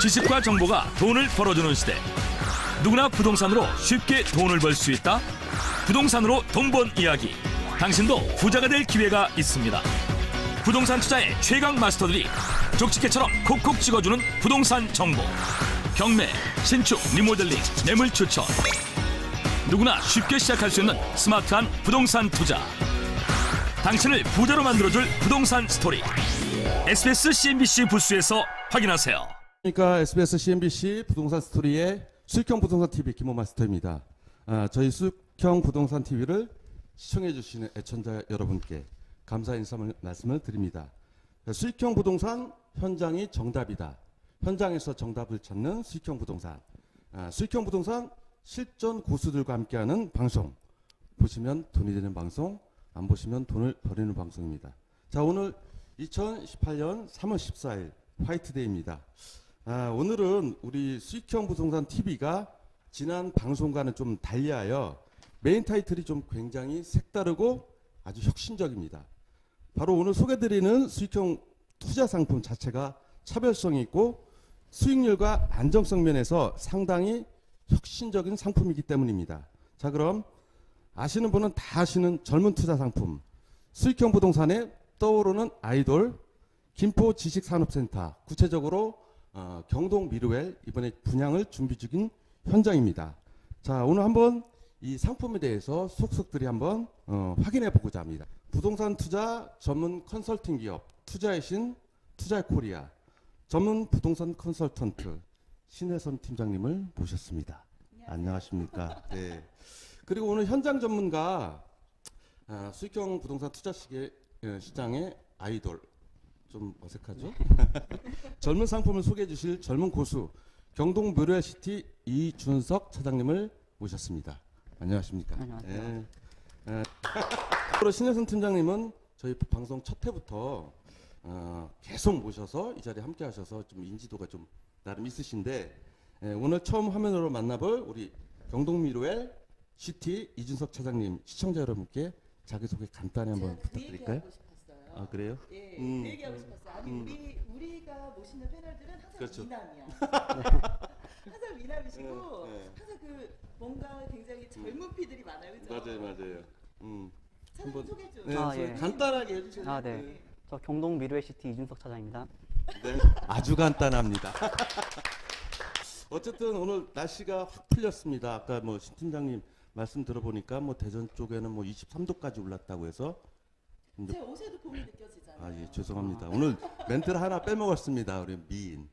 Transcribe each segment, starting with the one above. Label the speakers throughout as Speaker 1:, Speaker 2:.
Speaker 1: 지식과 정보가 돈을 벌어주는 시대. 누구나 부동산으로 쉽게 돈을 벌 수 있다. 부동산으로 돈 번 이야기. 당신도 부자가 될 기회가 있습니다. 부동산 투자의 최강 마스터들이 족집게처럼 콕콕 찍어주는 부동산 정보. 경매, 신축, 리모델링, 매물 추천. 누구나 쉽게 시작할 수 있는 스마트한 부동산 투자. 당신을 부자로 만들어줄 부동산 스토리. SBS CNBC 부스에서 확인하세요.
Speaker 2: 그러니까 SBS CNBC 부동산 스토리의 수익형 부동산 TV 김호 마스터입니다. 저희 수익형 부동산 TV를 시청해 주시는 애청자 여러분께 감사 인사 말씀을 드립니다. 수익형 부동산 현장이 정답이다. 현장에서 정답을 찾는 수익형 부동산. 수익형 부동산 실전 고수들과 함께하는 방송. 보시면 돈이 되는 방송, 안 보시면 돈을 버리는 방송입니다. 자, 오늘 2018년 3월 14일 화이트데이입니다. 오늘은 우리 수익형 부동산 TV가 지난 방송과는 좀 달리하여 메인 타이틀이 좀 굉장히 색다르고 아주 혁신적입니다. 바로 오늘 소개드리는 수익형 투자 상품 자체가 차별성이 있고 수익률과 안정성 면에서 상당히 혁신적인 상품이기 때문입니다. 자, 그럼 아시는 분은 다 아시는 젊은 투자 상품, 수익형 부동산에 떠오르는 아이돌, 김포 지식산업센터, 구체적으로 경동 미르웰 이번에 분양을 준비 중인 현장입니다. 자, 오늘 한번 이 상품에 대해서 속속들이 한번 확인해 보고자 합니다. 부동산 투자 전문 컨설팅 기업 투자의 신 투자의 코리아 전문 부동산 컨설턴트 신혜선 팀장님을 모셨습니다. 안녕하십니까? 네. 그리고 오늘 현장 전문가 수익형 부동산 투자 시장의 아이돌 좀 어색하죠? 젊은 상품을 소개해 주실 젊은 고수 경동 뮤럴시티 이준석 차장님을 모셨습니다. 안녕하십니까? 안녕하세요. 네. 신혜선 팀장님은 저희 방송 첫 회부터 계속 모셔서 이 자리에 함께 하셔서 좀 인지도가 좀 나름 있으신데 오늘 처음 화면으로 만나볼 우리 경동 뮤럴 시티 이준석 차장님 시청자 여러분께 자기소개 간단히 한번 부탁드릴까요? 아, 그래요?
Speaker 3: 예, 그 얘기하고 싶었어요. 아니 우리가 모시는 패널들은 항상
Speaker 2: 그렇죠.
Speaker 3: 미남이야. 항상 미남이시고 항상 그 뭔가 굉장히 젊은 피들이 많아요, 그죠?
Speaker 2: 맞아요.
Speaker 3: 차장 소개 좀.
Speaker 2: 네,
Speaker 4: 예.
Speaker 2: 간단하게 해주세요.
Speaker 4: 네. 저 경동 미르웰시티 이준석 차장입니다.
Speaker 2: 네, 아주 간단합니다. 어쨌든 오늘 날씨가 확 풀렸습니다. 아까 뭐 신 팀장님 말씀 들어보니까 뭐 대전 쪽에는 뭐 23도까지 올랐다고 해서
Speaker 3: 제 옷에도 봄이 느껴지잖아요.
Speaker 2: 아, 예, 죄송합니다. 오늘 멘트를 하나 빼먹었습니다. 우리 미인.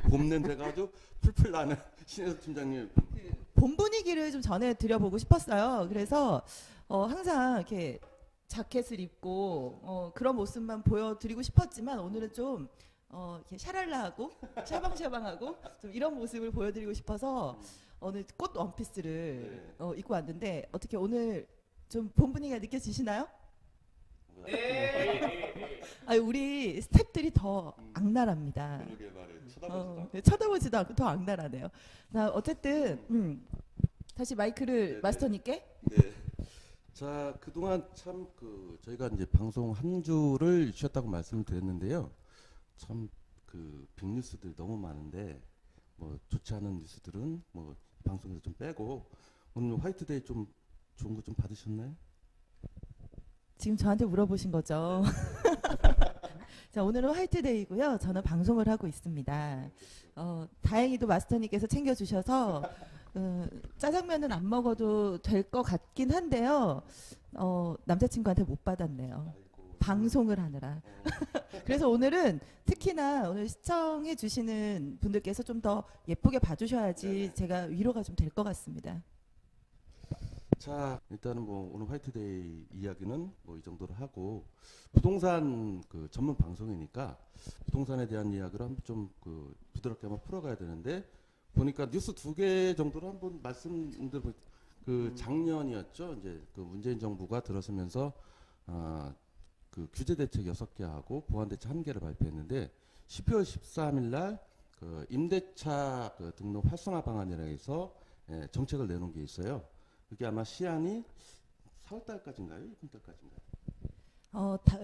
Speaker 2: 봄 냄새가 아주 풀풀 나는 신혜선 팀장님.
Speaker 3: 봄 분위기를 좀 전해드려보고 싶었어요. 그래서 항상 이렇게 자켓을 입고 그런 모습만 보여드리고 싶었지만 오늘은 좀 이렇게 샤랄라하고 샤방샤방하고 좀 이런 모습을 보여드리고 싶어서 오늘 꽃 원피스를 입고 왔는데 어떻게 오늘 좀 봄 분위기가 느껴지시나요? 네. 우리 스태프들이 더 악랄합니다.
Speaker 2: 그러게 말이에요.
Speaker 3: 쳐다보지도 않고 더 악랄하네요. 자, 어쨌든 다시 마이크를
Speaker 2: 네,
Speaker 3: 마스터님께.
Speaker 2: 네. 자, 그동안 참 저희가 이제 방송 한 주를 쉬었다고 말씀을 드렸는데요. 참 빅뉴스들이 너무 많은데 뭐 좋지 않은 뉴스들은 뭐 방송에서 좀 빼고 오늘 화이트데이 좀 좋은 거 좀 받으셨나요?
Speaker 3: 지금 저한테 물어보신 거죠. 자, 오늘은 화이트데이고요. 저는 방송을 하고 있습니다. 다행히도 마스터님께서 챙겨주셔서 짜장면은 안 먹어도 될 것 같긴 한데요. 남자친구한테 못 받았네요. 방송을 하느라. 그래서 오늘은 특히나 오늘 시청해 주시는 분들께서 좀 더 예쁘게 봐주셔야지 제가 위로가 좀 될 것 같습니다.
Speaker 2: 자, 일단은 뭐 오늘 화이트데이 이야기는 뭐 이 정도로 하고 부동산 전문 방송이니까 부동산에 대한 이야기를 한번 좀 부드럽게 한번 풀어가야 되는데 보니까 뉴스 2개 정도로 한번 말씀드려 작년이었죠. 이제 문재인 정부가 들어서면서 규제 대책 6개 하고 보완 대책 1개를 발표했는데 12월 13일 날 임대차 등록 활성화 방안이라 해서 정책을 내놓은 게 있어요. 그게 아마 시한이 4월 달까지인가요? 6월 달까지인가요?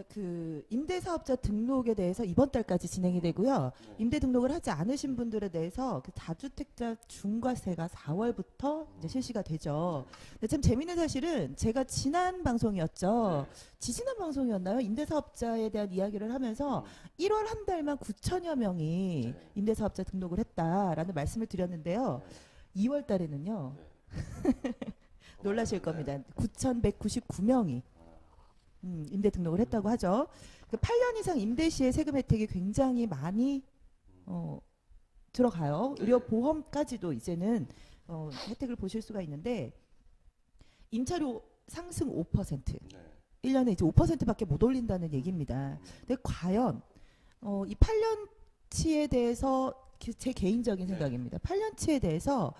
Speaker 3: 그 임대사업자 등록에 대해서 이번 달까지 진행이 되고요. 임대 등록을 하지 않으신 분들에 대해서 그 다주택자 중과세가 4월부터 이제 실시가 되죠. 근데 참 재미있는 사실은 제가 지난 방송이었죠. 지지난 방송이었나요? 임대사업자에 대한 이야기를 하면서 1월 한 달만 9천여 명이 임대사업자 등록을 했다라는 말씀을 드렸는데요. 2월 달에는요. 놀라실 겁니다. 9,199명이 임대 등록을 했다고 하죠. 그 8년 이상 임대 시의 세금 혜택이 굉장히 많이 들어가요. 의료 보험까지도 이제는 혜택을 보실 수가 있는데 임차료 상승 5%. 1년에 이제 5%밖에 못 올린다는 얘기입니다. 근데 과연 이 8년치에 대해서 제 개인적인 생각입니다. 8년치에 대해서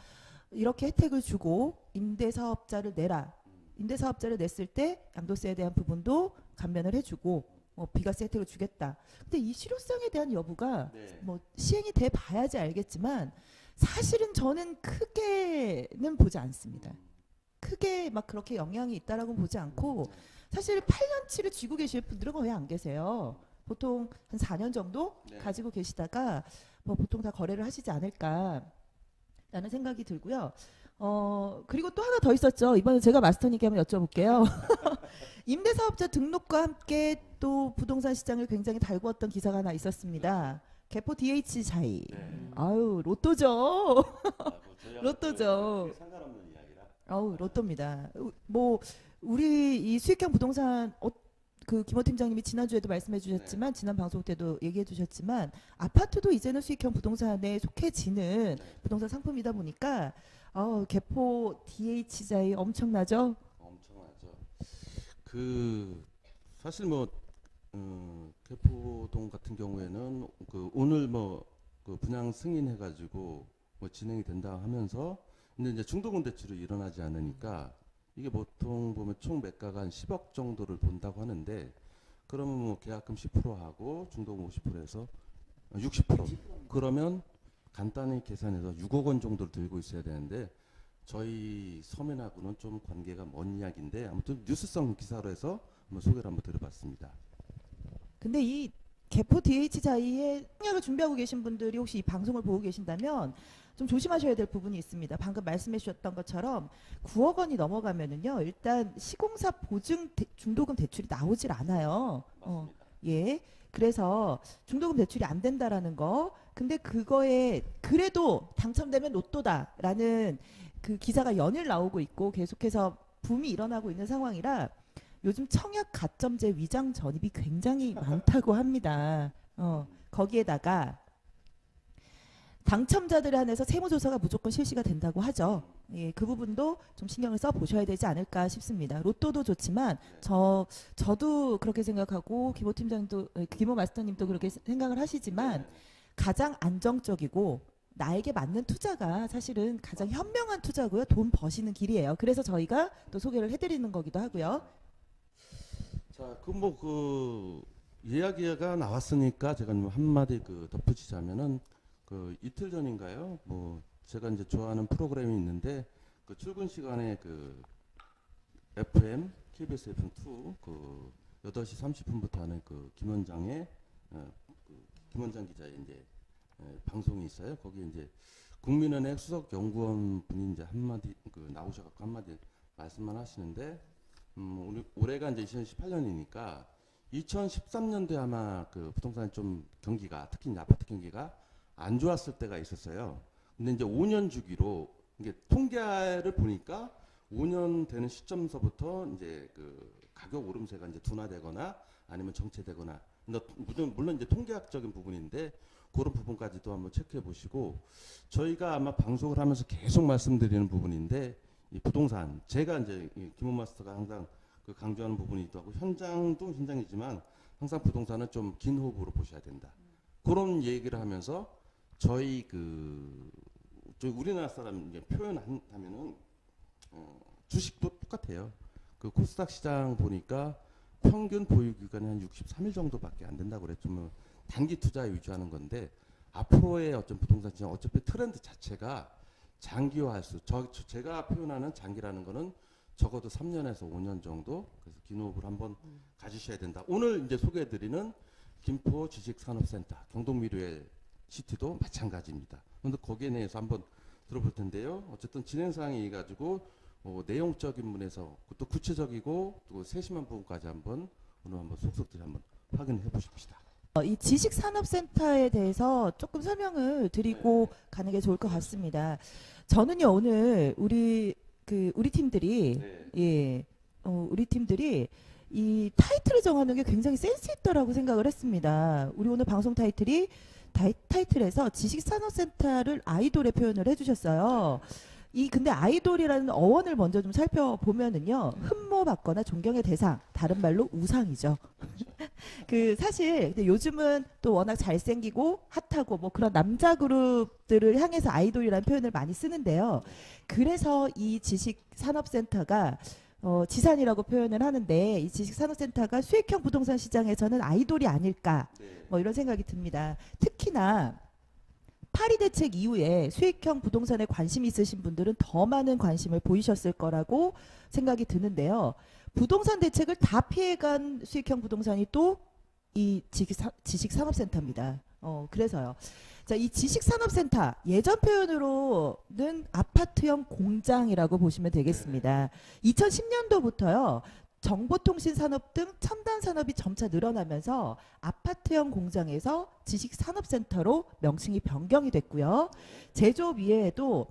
Speaker 3: 이렇게 혜택을 주고 임대사업자를 내라. 임대사업자를 냈을 때 양도세에 대한 부분도 감면을 해주고 비과세 혜택을 주겠다. 근데 이 실효성에 대한 여부가 뭐 시행이 돼 봐야지 알겠지만 사실은 저는 크게는 보지 않습니다. 크게 막 그렇게 영향이 있다라고 보지 않고 사실 8년치를 쥐고 계실 분들은 거의 안 계세요. 보통 한 4년 정도 가지고 계시다가 뭐 보통 다 거래를 하시지 않을까라는 생각이 들고요. 그리고 또 하나 더 있었죠. 이번에 제가 마스터님께 한번 여쭤볼게요. 임대사업자 등록과 함께 또 부동산 시장을 굉장히 달구었던 기사가 하나 있었습니다. 개포 DH 자이. 아유, 로또죠. 로또죠. 아우, 로또입니다. 뭐 우리 이 수익형 부동산 그 김호 팀장님이 지난주에도 말씀해 주셨지만 지난 방송 때도 얘기해 주셨지만 아파트도 이제는 수익형 부동산에 속해지는 부동산 상품이다 보니까 개포 DH자이 엄청나죠?
Speaker 2: 엄청나죠. 사실 뭐 개포동 같은 경우에는 오늘 그 분양 승인해가지고 뭐 진행이 된다 하면서 근데 이제 중도금 대출이 일어나지 않으니까 이게 보통 보면 총 매가가 한 10억 정도를 본다고 하는데 그러면 뭐 계약금 10%하고 중도금 50%해서 60%. 그러면 간단히 계산해서 6억 원 정도를 들고 있어야 되는데 저희 서면하고는 좀 관계가 먼 이야기인데 아무튼 뉴스성 기사로 해서 한번 소개를 한번 드려봤습니다.
Speaker 3: 근데 이 개포 DH자이에 청약을 준비하고 계신 분들이 혹시 이 방송을 보고 계신다면 좀 조심하셔야 될 부분이 있습니다. 방금 말씀해 주셨던 것처럼 9억 원이 넘어가면은요. 일단 시공사 보증 중도금 대출이 나오질 않아요. 예. 그래서 중도금 대출이 안 된다라는 거. 근데 그거에 그래도 당첨되면 로또다라는 그 기사가 연일 나오고 있고 계속해서 붐이 일어나고 있는 상황이라 요즘 청약 가점제 위장 전입이 굉장히 많다고 합니다. 거기에다가 당첨자들에 한해서 세무조사가 무조건 실시가 된다고 하죠. 예, 그 부분도 좀 신경을 써 보셔야 되지 않을까 싶습니다. 로또도 좋지만 저도 그렇게 생각하고 김호 팀장도 김호 마스터님도 그렇게 생각을 하시지만 가장 안정적이고 나에게 맞는 투자가 사실은 가장 현명한 투자고요. 돈 버시는 길이에요. 그래서 저희가 또 소개를 해드리는 거기도 하고요.
Speaker 2: 자, 이야기가 나왔으니까 제가 좀 한마디 덧붙이자면은 이틀 전인가요? 뭐 제가 이제 좋아하는 프로그램이 있는데 그 출근 시간에 FM KBS FM2 8시 30분부터 하는 김원장의 김원장 기자의 이제 방송이 있어요. 거기에 이제 국민은행 수석 연구원 분이 이제 한마디 나오셔갖고 한마디 말씀만 하시는데 올해가 이제 2018년이니까 2013년도에 아마 부동산 좀 경기가 특히 이제 아파트 경기가 안 좋았을 때가 있었어요. 근데 이제 5년 주기로 이게 통계를 보니까 5년 되는 시점서부터 이제 가격 오름세가 이제 둔화되거나 아니면 정체되거나 물론 이제 통계학적인 부분인데 그런 부분까지도 한번 체크해 보시고 저희가 아마 방송을 하면서 계속 말씀드리는 부분인데 이 부동산 제가 이제 김원 마스터가 항상 강조하는 부분이기도 하고 현장도 현장이지만 항상 부동산은 좀 긴 호흡으로 보셔야 된다. 그런 얘기를 하면서 저희 우리나라 사람 이제 표현하면은 주식도 똑같아요. 코스닥 시장 보니까 평균 보유 기간이 한 63일 정도밖에 안 된다고 그랬죠. 뭐 단기 투자에 위주하는 건데 앞으로의 어떤 부동산 시장 어차피 트렌드 자체가 장기화할 제가 표현하는 장기라는 거는 적어도 3년에서 5년 정도 그래서 기노업을 한번 가지셔야 된다. 오늘 이제 소개해드리는 김포 지식산업센터 경동미르웨 시티도 마찬가지입니다. 그런데 거기에 대해서 한번 들어볼 텐데요. 어쨌든 진행 사항이 가지고 내용적인 면에서 또 구체적이고 또 세심한 부분까지 오늘 한번 속속들이 한번 확인해 보십시다.
Speaker 3: 이 지식산업센터에 대해서 조금 설명을 드리고 가는 게 좋을 것 같습니다. 저는요 오늘 우리 팀들이 우리 팀들이 이 타이틀을 정하는 게 굉장히 센스 있다라고 생각을 했습니다. 우리 오늘 방송 타이틀에서 지식산업센터를 아이돌에 표현을 해주셨어요. 근데 아이돌이라는 어원을 먼저 좀 살펴보면은요, 흠모받거나 존경의 대상, 다른 말로 우상이죠. 사실 근데 요즘은 또 워낙 잘생기고 핫하고 뭐 그런 남자 그룹들을 향해서 아이돌이라는 표현을 많이 쓰는데요. 그래서 이 지식산업센터가 지산이라고 표현을 하는데, 이 지식산업센터가 수익형 부동산 시장에서는 아이돌이 아닐까 뭐 이런 생각이 듭니다. 특히나 파리 대책 이후에 수익형 부동산에 관심이 있으신 분들은 더 많은 관심을 보이셨을 거라고 생각이 드는데요. 부동산 대책을 다 피해간 수익형 부동산이 또 이 지식산업센터입니다. 그래서요. 자, 이 지식산업센터 예전 표현으로는 아파트형 공장이라고 보시면 되겠습니다. 2010년도부터요. 정보통신산업 등 첨단 산업이 점차 늘어나면서 아파트형 공장에서 지식산업센터로 명칭이 변경이 됐고요. 제조업 이외에도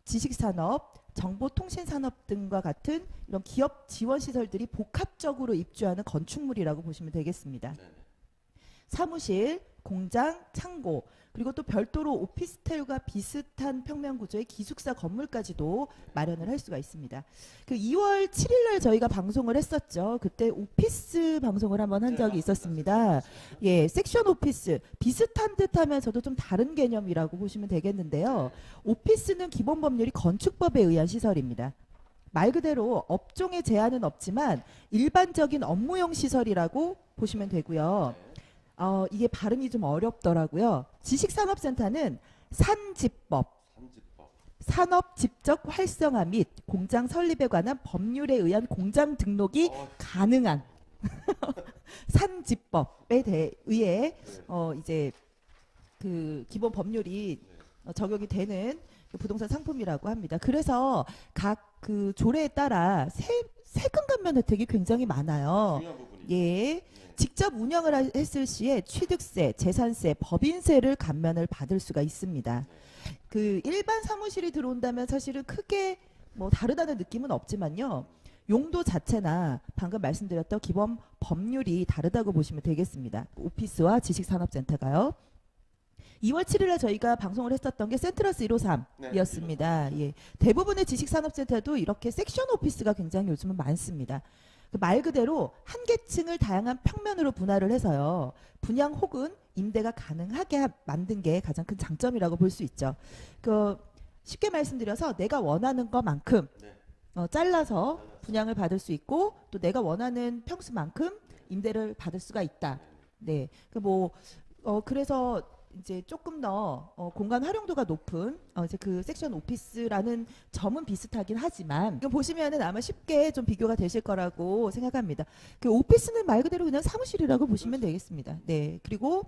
Speaker 3: 지식산업, 정보통신산업 등과 같은 이런 기업 지원 시설들이 복합적으로 입주하는 건축물이라고 보시면 되겠습니다. 사무실, 공장, 창고, 그리고 또 별도로 오피스텔과 비슷한 평면 구조의 기숙사 건물까지도 마련을 할 수가 있습니다. 2월 7일 날 저희가 방송을 했었죠. 그때 오피스 방송을 한번 한 적이 있었습니다. 예, 섹션 오피스 비슷한 듯하면서도 좀 다른 개념이라고 보시면 되겠는데요. 오피스는 기본 법률이 건축법에 의한 시설입니다. 말 그대로 업종의 제한은 없지만 일반적인 업무용 시설이라고 보시면 되고요. 이게 발음이 좀 어렵더라고요. 지식산업센터는 산집법, 산업 집적 활성화 및 공장 설립에 관한 법률에 의한 공장 등록이 가능한 산집법에 의해 이제 기본 법률이 적용이 되는 부동산 상품이라고 합니다. 그래서 각 조례에 따라 세금 감면 혜택이 굉장히 많아요. 예. 직접 운영을 했을 시에 취득세, 재산세, 법인세를 감면을 받을 수가 있습니다. 일반 사무실이 들어온다면 사실은 크게 뭐 다르다는 느낌은 없지만요. 용도 자체나 방금 말씀드렸던 기본 법률이 다르다고 보시면 되겠습니다. 오피스와 지식산업센터가요. 2월 7일에 저희가 방송을 했었던 게 센트러스 153이었습니다. 예. 대부분의 지식산업센터도 이렇게 섹션 오피스가 굉장히 요즘은 많습니다. 말 그대로 한 계층을 다양한 평면으로 분할을 해서요. 분양 혹은 임대가 가능하게 만든 게 가장 큰 장점이라고 볼 수 있죠. 쉽게 말씀드려서 내가 원하는 것만큼 잘라서 분양을 받을 수 있고, 또 내가 원하는 평수만큼 임대를 받을 수가 있다. 네. 그래서 이제 조금 더 공간 활용도가 높은 이제 섹션 오피스라는 점은 비슷하긴 하지만, 이거 보시면은 아마 쉽게 좀 비교가 되실 거라고 생각합니다. 오피스는 말 그대로 그냥 사무실이라고 보시면 되겠습니다. 네. 그리고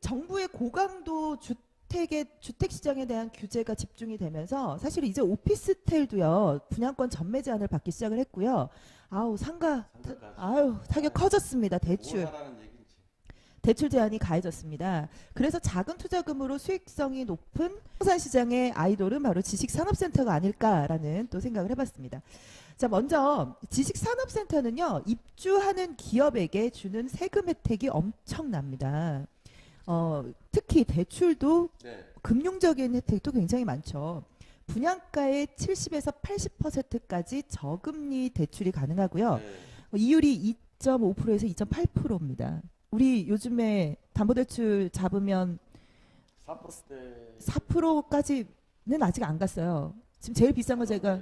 Speaker 3: 정부의 고강도 주택 시장에 대한 규제가 집중이 되면서 사실 이제 오피스텔도요 분양권 전매 제한을 받기 시작을 했고요. 타격 커졌습니다. 대출 제한이 가해졌습니다. 그래서 작은 투자금으로 수익성이 높은 부동산 시장의 아이돌은 바로 지식산업센터가 아닐까라는 또 생각을 해봤습니다. 자, 먼저 지식산업센터는요, 입주하는 기업에게 주는 세금 혜택이 엄청납니다. 특히 대출도 금융적인 혜택도 굉장히 많죠. 분양가의 70에서 80%까지 저금리 대출이 가능하고요. 이율이 2.5%에서 2.8%입니다. 우리 요즘에 담보대출 잡으면 4%까지는 아직 안 갔어요. 지금 제일 비싼 거 제가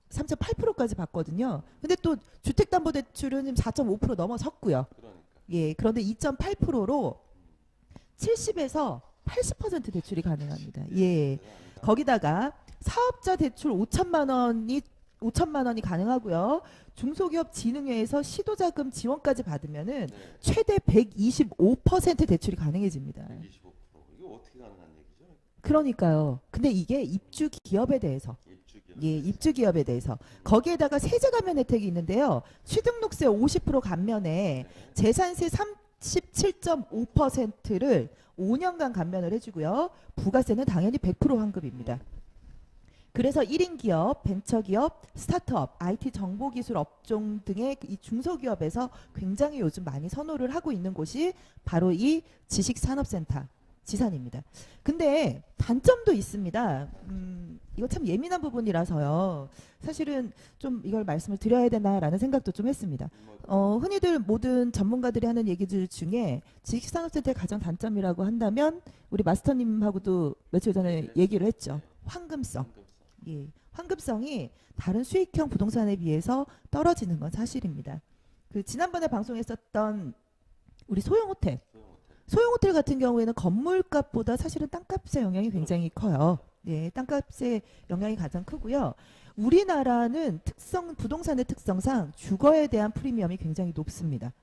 Speaker 3: 3.8%까지 받거든요. 근데 또 주택담보대출은 지금 4.5% 넘어섰고요. 예, 그런데 2.8%로 70에서 80% 대출이 가능합니다. 예, 거기다가 사업자 대출 5천만 원이 가능하고요. 중소기업 진흥회에서 시도자금 지원까지 받으면은
Speaker 2: 네.
Speaker 3: 최대 125% 대출이 가능해집니다.
Speaker 2: 125%. 이거 어떻게 가능한 얘기죠?
Speaker 3: 그러니까요. 근데 이게 입주 기업에 대해서,
Speaker 2: 입주기업.
Speaker 3: 예, 입주 기업에 대해서 거기에다가 세제 감면 혜택이 있는데요. 취등록세 50% 감면에 재산세 37.5%를 5년간 감면을 해주고요. 부가세는 당연히 100% 환급입니다. 그래서 1인 기업, 벤처기업, 스타트업, IT 정보기술 업종 등의 이 중소기업에서 굉장히 요즘 많이 선호를 하고 있는 곳이 바로 이 지식산업센터 지산입니다. 근데 단점도 있습니다. 이거 참 예민한 부분이라서요. 사실은 좀 이걸 말씀을 드려야 되나라는 생각도 좀 했습니다. 흔히들 모든 전문가들이 하는 얘기들 중에 지식산업센터의 가장 단점이라고 한다면 우리 마스터님하고도 며칠 전에 얘기를 했죠. 황금성. 예, 황금성이 다른 수익형 부동산에 비해서 떨어지는 건 사실입니다. 그 지난번에 방송했었던 우리 소형호텔 같은 경우에는 건물값보다 사실은 땅값의 영향이 굉장히 커요. 예, 땅값의 영향이 가장 크고요. 우리나라는 부동산의 특성상 주거에 대한 프리미엄이 굉장히 높습니다.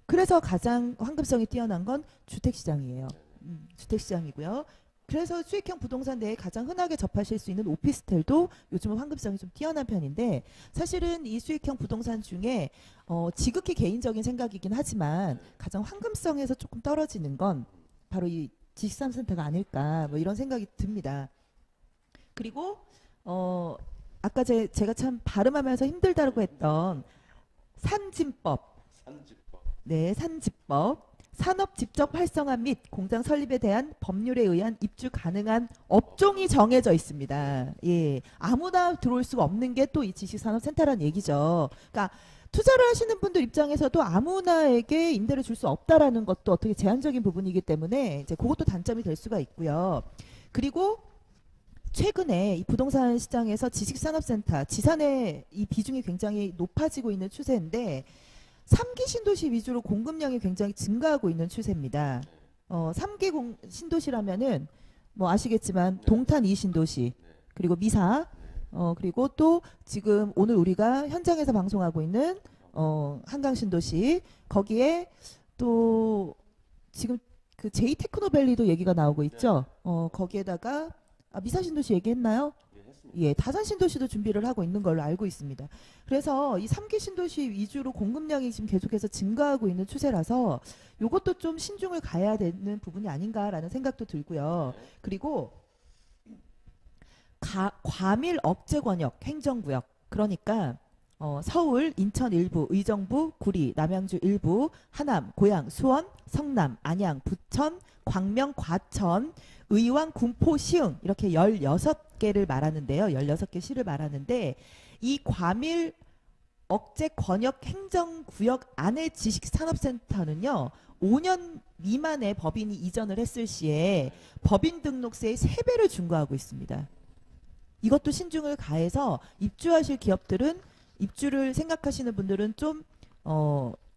Speaker 3: 그래서 가장 황금성이 뛰어난 건 주택시장이에요. 주택시장이고요. 그래서 수익형 부동산 내에 가장 흔하게 접하실 수 있는 오피스텔도 요즘은 황금성이 좀 뛰어난 편인데, 사실은 이 수익형 부동산 중에 지극히 개인적인 생각이긴 하지만 가장 황금성에서 조금 떨어지는 건 바로 이 지식산업센터가 아닐까, 뭐 이런 생각이 듭니다. 그리고 아까 제가 참 발음하면서 힘들다고 했던 산짐법. 네, 산집법. 산업 직접 활성화 및 공장 설립에 대한 법률에 의한 입주 가능한 업종이 정해져 있습니다. 예, 아무나 들어올 수가 없는 게 또 이 지식산업센터라는 얘기죠. 그러니까 투자를 하시는 분들 입장에서도 아무나에게 임대를 줄 수 없다라는 것도 어떻게 제한적인 부분이기 때문에 이제 그것도 단점이 될 수가 있고요. 그리고 최근에 이 부동산 시장에서 지식산업센터, 지산의 이 비중이 굉장히 높아지고 있는 추세인데 3기 신도시 위주로 공급량이 굉장히 증가하고 있는 추세입니다. 3기 신도시라면은 뭐 아시겠지만 동탄 2신도시, 그리고 미사, 그리고 또 지금 오늘 우리가 현장에서 방송하고 있는 한강 신도시, 거기에 또 지금 그 제이테크노밸리도 얘기가 나오고 있죠. 거기에다가 미사 신도시 얘기했나요? 예, 다산 신도시도 준비를 하고 있는 걸로 알고 있습니다. 그래서 이 3기 신도시 위주로 공급량이 지금 계속해서 증가하고 있는 추세라서 이것도 좀 신중을 가야 되는 부분이 아닌가라는 생각도 들고요. 그리고 과밀 억제 권역 행정구역, 그러니까 서울, 인천 일부, 의정부, 구리, 남양주 일부, 하남, 고양, 수원, 성남, 안양, 부천, 광명, 과천, 의왕, 군포, 시흥 이렇게 16개를 말하는데요. 16개 시를 말하는데 이 과밀 억제 권역 행정구역 안의 지식산업센터는요. 5년 미만의 법인이 이전을 했을 시에 법인 등록세의 3배를 중과하고 있습니다. 이것도 신중을 가해서 입주하실 기업들은, 입주를 생각하시는 분들은 좀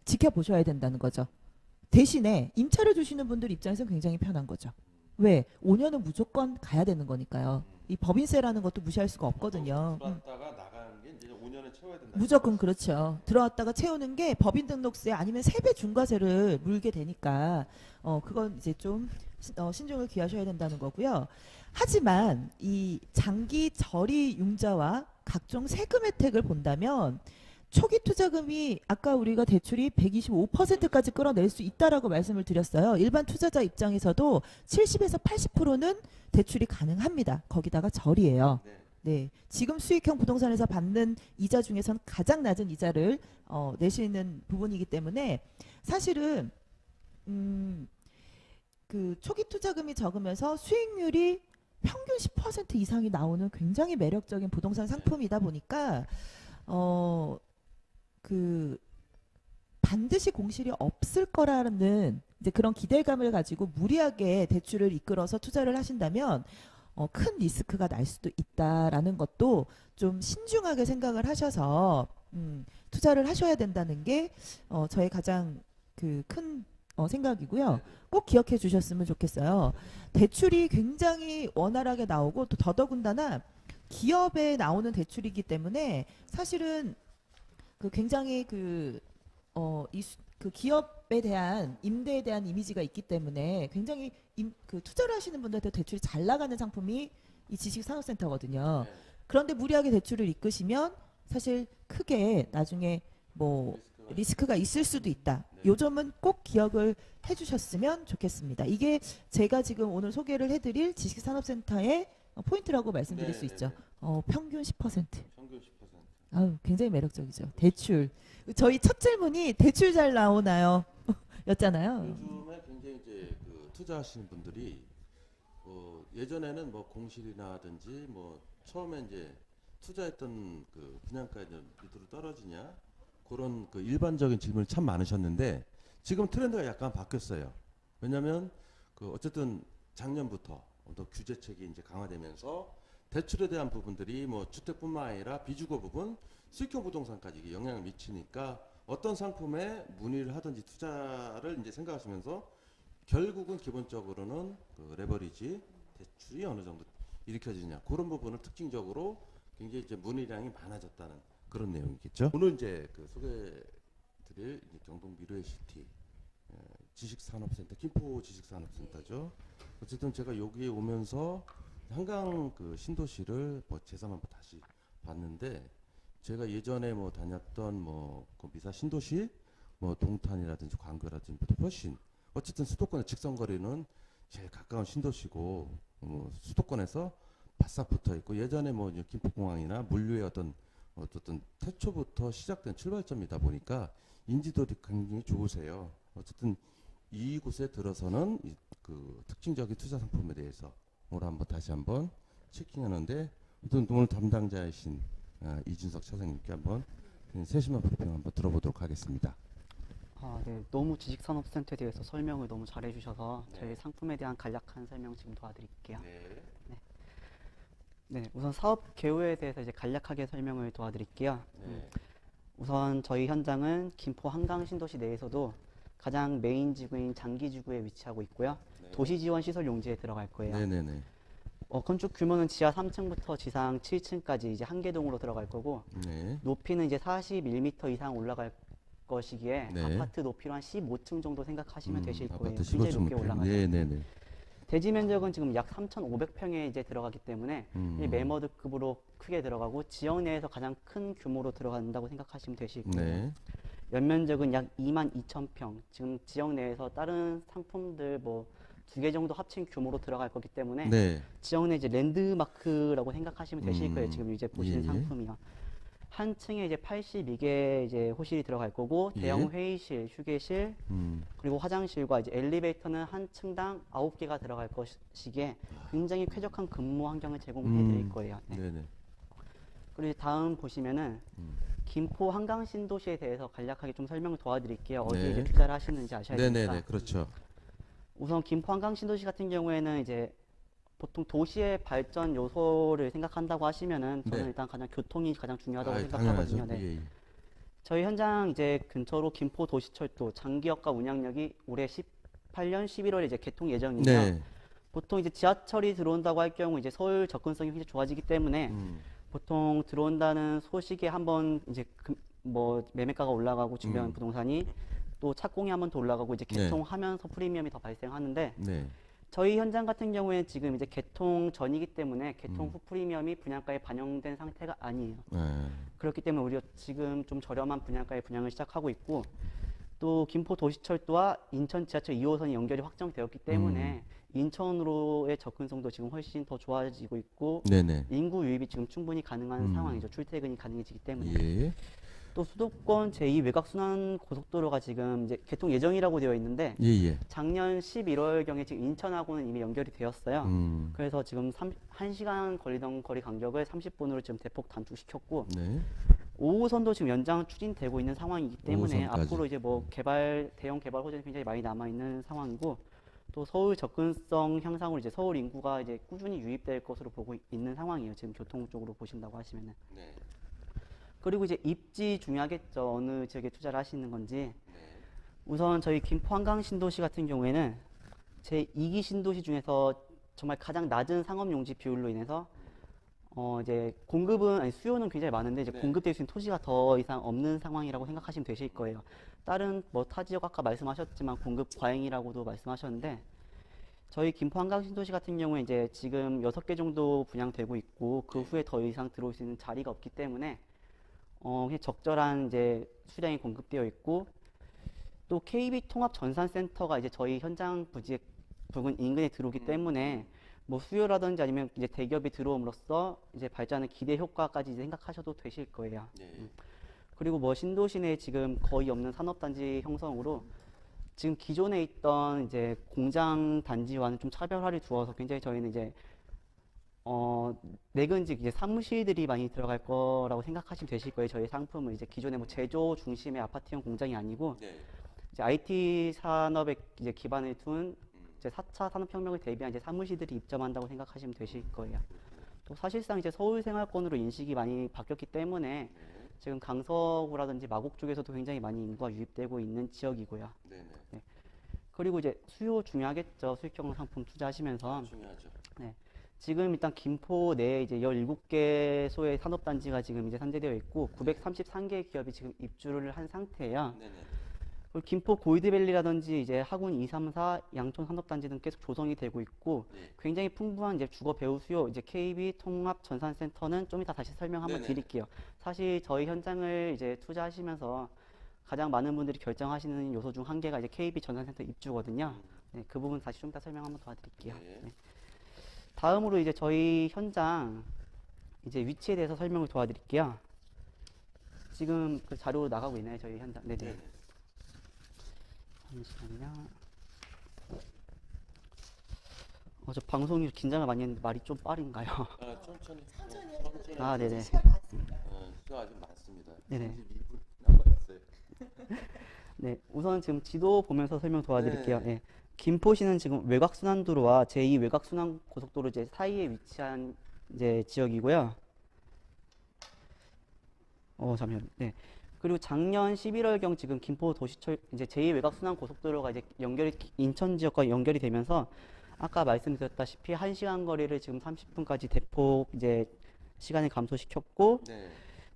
Speaker 3: 지켜보셔야 된다는 거죠. 대신에 임차를 주시는 분들 입장에서는 굉장히 편한 거죠. 왜? 5년은 무조건 가야 되는 거니까요. 이 법인세라는 것도 무시할 수가 없거든요.
Speaker 2: 들어왔다가 나가는 게 이제 5년을 채워야 된다.
Speaker 3: 무조건 그렇죠. 들어왔다가 채우는 게 법인 등록세 아니면 3배 중과세를 물게 되니까 그건 이제 좀 신중을 기하셔야 된다는 거고요. 하지만 이 장기 저리 융자와 각종 세금 혜택을 본다면 초기 투자금이 아까 우리가 대출이 125%까지 끌어낼 수 있다라고 말씀을 드렸어요. 일반 투자자 입장에서도 70에서 80%는 대출이 가능합니다. 거기다가 절이에요. 네, 지금 수익형 부동산에서 받는 이자 중에서는 가장 낮은 이자를 내시는 부분이기 때문에 사실은 그 초기 투자금이 적으면서 수익률이 평균 10% 이상이 나오는 굉장히 매력적인 부동산 상품이다 보니까 그 반드시 공실이 없을 거라는 이제 그런 기대감을 가지고 무리하게 대출을 이끌어서 투자를 하신다면 큰 리스크가 날 수도 있다라는 것도 좀 신중하게 생각을 하셔서 투자를 하셔야 된다는 게 저의 가장 그 큰 생각이고요. 꼭 기억해 주셨으면 좋겠어요. 대출이 굉장히 원활하게 나오고 또 더더군다나 기업에 나오는 대출이기 때문에 사실은 그 굉장히 그 기업에 대한 임대에 대한 이미지가 있기 때문에 굉장히 그 투자를 하시는 분들한테 대출이 잘 나가는 상품이 이 지식산업센터거든요. 그런데 무리하게 대출을 이끄시면 사실 크게 나중에 뭐 리스크가 있을 수도 있다. 요 점은 꼭 기억을 해주셨으면 좋겠습니다. 이게 제가 지금 오늘 소개를 해드릴 지식산업센터의 포인트라고 말씀드릴 수 있죠. 평균 10%.
Speaker 2: 평균 10%.
Speaker 3: 아유, 굉장히 매력적이죠. 대출. 저희 첫 질문이 대출 잘 나오나요? 였잖아요.
Speaker 2: 요즘에 굉장히 이제 그 투자하시는 분들이 예전에는 뭐 공실이나든지 뭐 처음에 이제 투자했던 그 분양가가 밑으로 떨어지냐 그런 그 일반적인 질문이 참 많으셨는데 지금 트렌드가 약간 바뀌었어요. 왜냐하면 그 어쨌든 작년부터 또 규제책이 이제 강화되면서 대출에 대한 부분들이 뭐 주택뿐만 아니라 비주거 부분, 수익형 부동산까지 이게 영향을 미치니까 어떤 상품에 문의를 하든지 투자를 이제 생각하시면서 결국은 기본적으로는 그 레버리지 대출이 어느 정도 일으켜지냐 그런 부분을 특징적으로 굉장히 이제 문의량이 많아졌다는 그런 내용이겠죠. 오늘 이제 그 소개드릴 경동 미래시티 지식산업센터 김포 지식산업센터죠. 어쨌든 제가 여기에 오면서 한강 그 신도시를 뭐 제3 한번 다시 봤는데 제가 예전에 뭐 다녔던 뭐그 미사 신도시 뭐 동탄이라든지 광교라든지 훨씬 어쨌든 수도권의 직선거리는 제일 가까운 신도시고 수도권에서 바싹 붙어 있고 예전에 뭐 김포공항이나 물류의 어떤 태초부터 시작된 출발점이다 보니까 인지도도 굉장히 좋으세요. 어쨌든 이곳에 들어서는 그 특징적인 투자 상품에 대해서 오늘 한번 다시 한번 체킹하는데 오늘 담당자이신 이준석 차장님께 한번 세심한 브리핑 한번 들어보도록 하겠습니다.
Speaker 4: 네. 너무 지식산업센터에 대해서 설명을 너무 잘해주셔서
Speaker 2: 네.
Speaker 4: 저희 상품에 대한 간략한 설명 지금 도와드릴게요.
Speaker 2: 네.
Speaker 4: 네, 우선 사업 개요에 대해서 이제 간략하게 설명을 도와드릴게요.
Speaker 2: 네.
Speaker 4: 우선 저희 현장은 김포 한강 신도시 내에서도 가장 메인 지구인 장기지구에 위치하고 있고요.
Speaker 2: 네.
Speaker 4: 도시지원 시설 용지에 들어갈 거예요.
Speaker 2: 네네네.
Speaker 4: 건축 규모는 지하 3층부터 지상 7층까지 이제 한 개동으로 들어갈 거고
Speaker 2: 네.
Speaker 4: 높이는 이제 41m 이상 올라갈 것이기에
Speaker 2: 네.
Speaker 4: 아파트 높이로 한 15층 정도 생각하시면 되실 거예요.
Speaker 2: 아파트
Speaker 4: 굉장히
Speaker 2: 15층
Speaker 4: 높게 올라가죠.
Speaker 2: 네네네.
Speaker 4: 대지 면적은 지금 약 3,500평에 이제 들어가기 때문에 이 매머드급으로 크게 들어가고 지역 내에서 가장 큰 규모로 들어간다고 생각하시면 되실 거예요.
Speaker 2: 네.
Speaker 4: 연면적은 약 22,000평. 지금 지역 내에서 다른 상품들 뭐 2개 정도 합친 규모로 들어갈 거기 때문에
Speaker 2: 네.
Speaker 4: 지역 내 이제 랜드마크라고 생각하시면 되실 거예요. 지금 이제 보시는
Speaker 2: 예.
Speaker 4: 상품이요. 한 층에 이제 82개 이제 호실이 들어갈 거고 대형
Speaker 2: 예.
Speaker 4: 회의실, 휴게실, 그리고 화장실과 이제 엘리베이터는 한 층당 9개가 들어갈 것이기에 굉장히 쾌적한 근무 환경을 제공해 드릴 거예요. 네.
Speaker 2: 네네.
Speaker 4: 그리고 이제 다음 보시면은 김포 한강 신도시에 대해서 간략하게 좀 설명을 도와드릴게요. 어디에
Speaker 2: 네.
Speaker 4: 이제 투자를 하시는지 아셔야 되니까.
Speaker 2: 네네네. 그렇죠.
Speaker 4: 우선 김포 한강 신도시 같은 경우에는 이제 보통 도시의 발전 요소를 생각한다고 하시면은 저는
Speaker 2: 네.
Speaker 4: 일단 가장 교통이 가장 중요하다고
Speaker 2: 아이,
Speaker 4: 생각하거든요.
Speaker 2: 당연하죠.
Speaker 4: 네.
Speaker 2: 예, 예.
Speaker 4: 저희 현장 이제 근처로 김포 도시철도 장기역과 운양역이 올해 18년 11월에 이제 개통 예정이고요.
Speaker 2: 네.
Speaker 4: 보통 이제 지하철이 들어온다고 할 경우 이제 서울 접근성이 굉장히 좋아지기 때문에 보통 들어온다는 소식에 한번 이제 뭐 매매가가 올라가고 주변 부동산이 또 착공이 한번 더 올라가고 이제
Speaker 2: 네.
Speaker 4: 개통하면서 프리미엄이 더 발생하는데
Speaker 2: 네.
Speaker 4: 저희 현장 같은 경우에는 지금 이제 개통 전이기 때문에 개통 후 프리미엄이 분양가에 반영된 상태가 아니에요.
Speaker 2: 네.
Speaker 4: 그렇기 때문에 우리가 지금 좀 저렴한 분양가에 분양을 시작하고 있고 또 김포 도시철도와 인천 지하철 2호선이 연결이 확정되었기 때문에 인천으로의 접근성도 지금 훨씬 더 좋아지고 있고
Speaker 2: 네네.
Speaker 4: 인구 유입이 지금 충분히 가능한 상황이죠. 출퇴근이 가능해지기 때문에.
Speaker 2: 예.
Speaker 4: 또 수도권 제2 외곽순환 고속도로가 지금 이제 개통 예정이라고 되어 있는데
Speaker 2: 예예.
Speaker 4: 작년 11월경에 지금 인천하고는 이미 연결이 되었어요. 그래서 지금 1시간 걸리던 거리 간격을 30분으로 지금 대폭 단축시켰고
Speaker 2: 네.
Speaker 4: 5호선도 지금 연장 추진되고 있는 상황이기 때문에
Speaker 2: 5호선까지.
Speaker 4: 앞으로 이제 뭐 대형 개발 호재는 굉장히 많이 남아 있는 상황이고 또 서울 접근성 향상으로 이제 서울 인구가 이제 꾸준히 유입될 것으로 보고 있는 상황이에요. 지금 교통 쪽으로 보신다고 하시면은.
Speaker 2: 네.
Speaker 4: 그리고 이제 입지 중요하겠죠. 어느 지역에 투자를 하시는 건지. 우선 저희 김포 한강 신도시 같은 경우에는 제 2기 신도시 중에서 정말 가장 낮은 상업용지 비율로 인해서 이제 공급은 아니 수요는 굉장히 많은데 이제
Speaker 2: 네.
Speaker 4: 공급될 수 있는 토지가 더 이상 없는 상황이라고 생각하시면 되실 거예요. 다른 뭐 타 지역 아까 말씀하셨지만 공급 과잉이라고도 말씀하셨는데 저희 김포 한강 신도시 같은 경우에 이제 지금 6개 정도 분양되고 있고 그 후에 더 이상 들어올 수 있는 자리가 없기 때문에 그냥 적절한 이제 수량이 공급되어 있고 또 KB 통합 전산센터가 이제 저희 현장 부지 부근 인근에 들어오기 때문에 뭐 수요라든지 아니면 이제 대기업이 들어옴으로써 이제 발전하는 기대 효과까지 이제 생각하셔도 되실 거예요. 그리고 뭐 신도시 내에 지금 거의 없는 산업단지 형성으로 지금 기존에 있던 이제 공장 단지와는 좀 차별화를 두어서 굉장히 저희는 이제 내근직 이제 사무실들이 많이 들어갈 거라고 생각하시면 되실 거예요. 저희 상품은 이제 기존에 뭐 제조 중심의 아파트형 공장이 아니고 이제 IT 산업에 이제 기반을 둔 이제 4차 산업혁명을 대비한 이제 사무실들이 입점한다고 생각하시면 되실 거예요. 또 사실상 이제 서울 생활권으로 인식이 많이 바뀌었기 때문에 지금 강서구라든지 마곡 쪽에서도 굉장히 많이 인구가 유입되고 있는 지역이고요. 네. 그리고 이제 수요 중요하겠죠. 수익형 상품 투자하시면서.
Speaker 2: 중요하죠.
Speaker 4: 네. 지금 일단 김포 내에 이제 17개소의 산업단지가 지금 이제 산재되어 있고 933개의 기업이 지금 입주를 한 상태예요. 그리고 김포 골드밸리라든지 이제 하군 2, 3, 4 양촌 산업단지 등 계속 조성이 되고 있고 굉장히 풍부한 이제 주거 배우 수요 이제 KB 통합 전산센터는 좀 이따 다시 설명 한번 드릴게요. 사실 저희 현장을 이제 투자하시면서 가장 많은 분들이 결정하시는 요소 중 한 개가 이제 KB 전산센터 입주거든요. 네, 그 부분 다시 좀 이따 설명 한번 도와드릴게요. 네. 다음으로 이제 저희 현장 이제 위치에 대해서 설명을 도와드릴게요. 지금 그 자료 나가고 있나요, 저희 현장? 네네. 잠시만요. 저 방송이 긴장을 많이 했는데 말이 좀 빠른가요?
Speaker 2: 천천히.
Speaker 4: 아, 네네.
Speaker 2: 시간 아직 많습니다.
Speaker 4: 네네.
Speaker 2: 32분 남았어요.
Speaker 4: 네, 우선 지금 지도 보면서 설명 도와드릴게요. 네. 김포시는 지금 외곽순환도로와 제2 외곽순환고속도로 이제 사이에 위치한 이제 지역이고요. 잠시만요. 네. 그리고 작년 11월경 지금 김포 도시철 이제 제2 외곽순환고속도로가 이제 인천 지역과 연결이 되면서 아까 말씀드렸다시피 1시간 거리를 지금 30분까지 대폭 이제 시간을 감소시켰고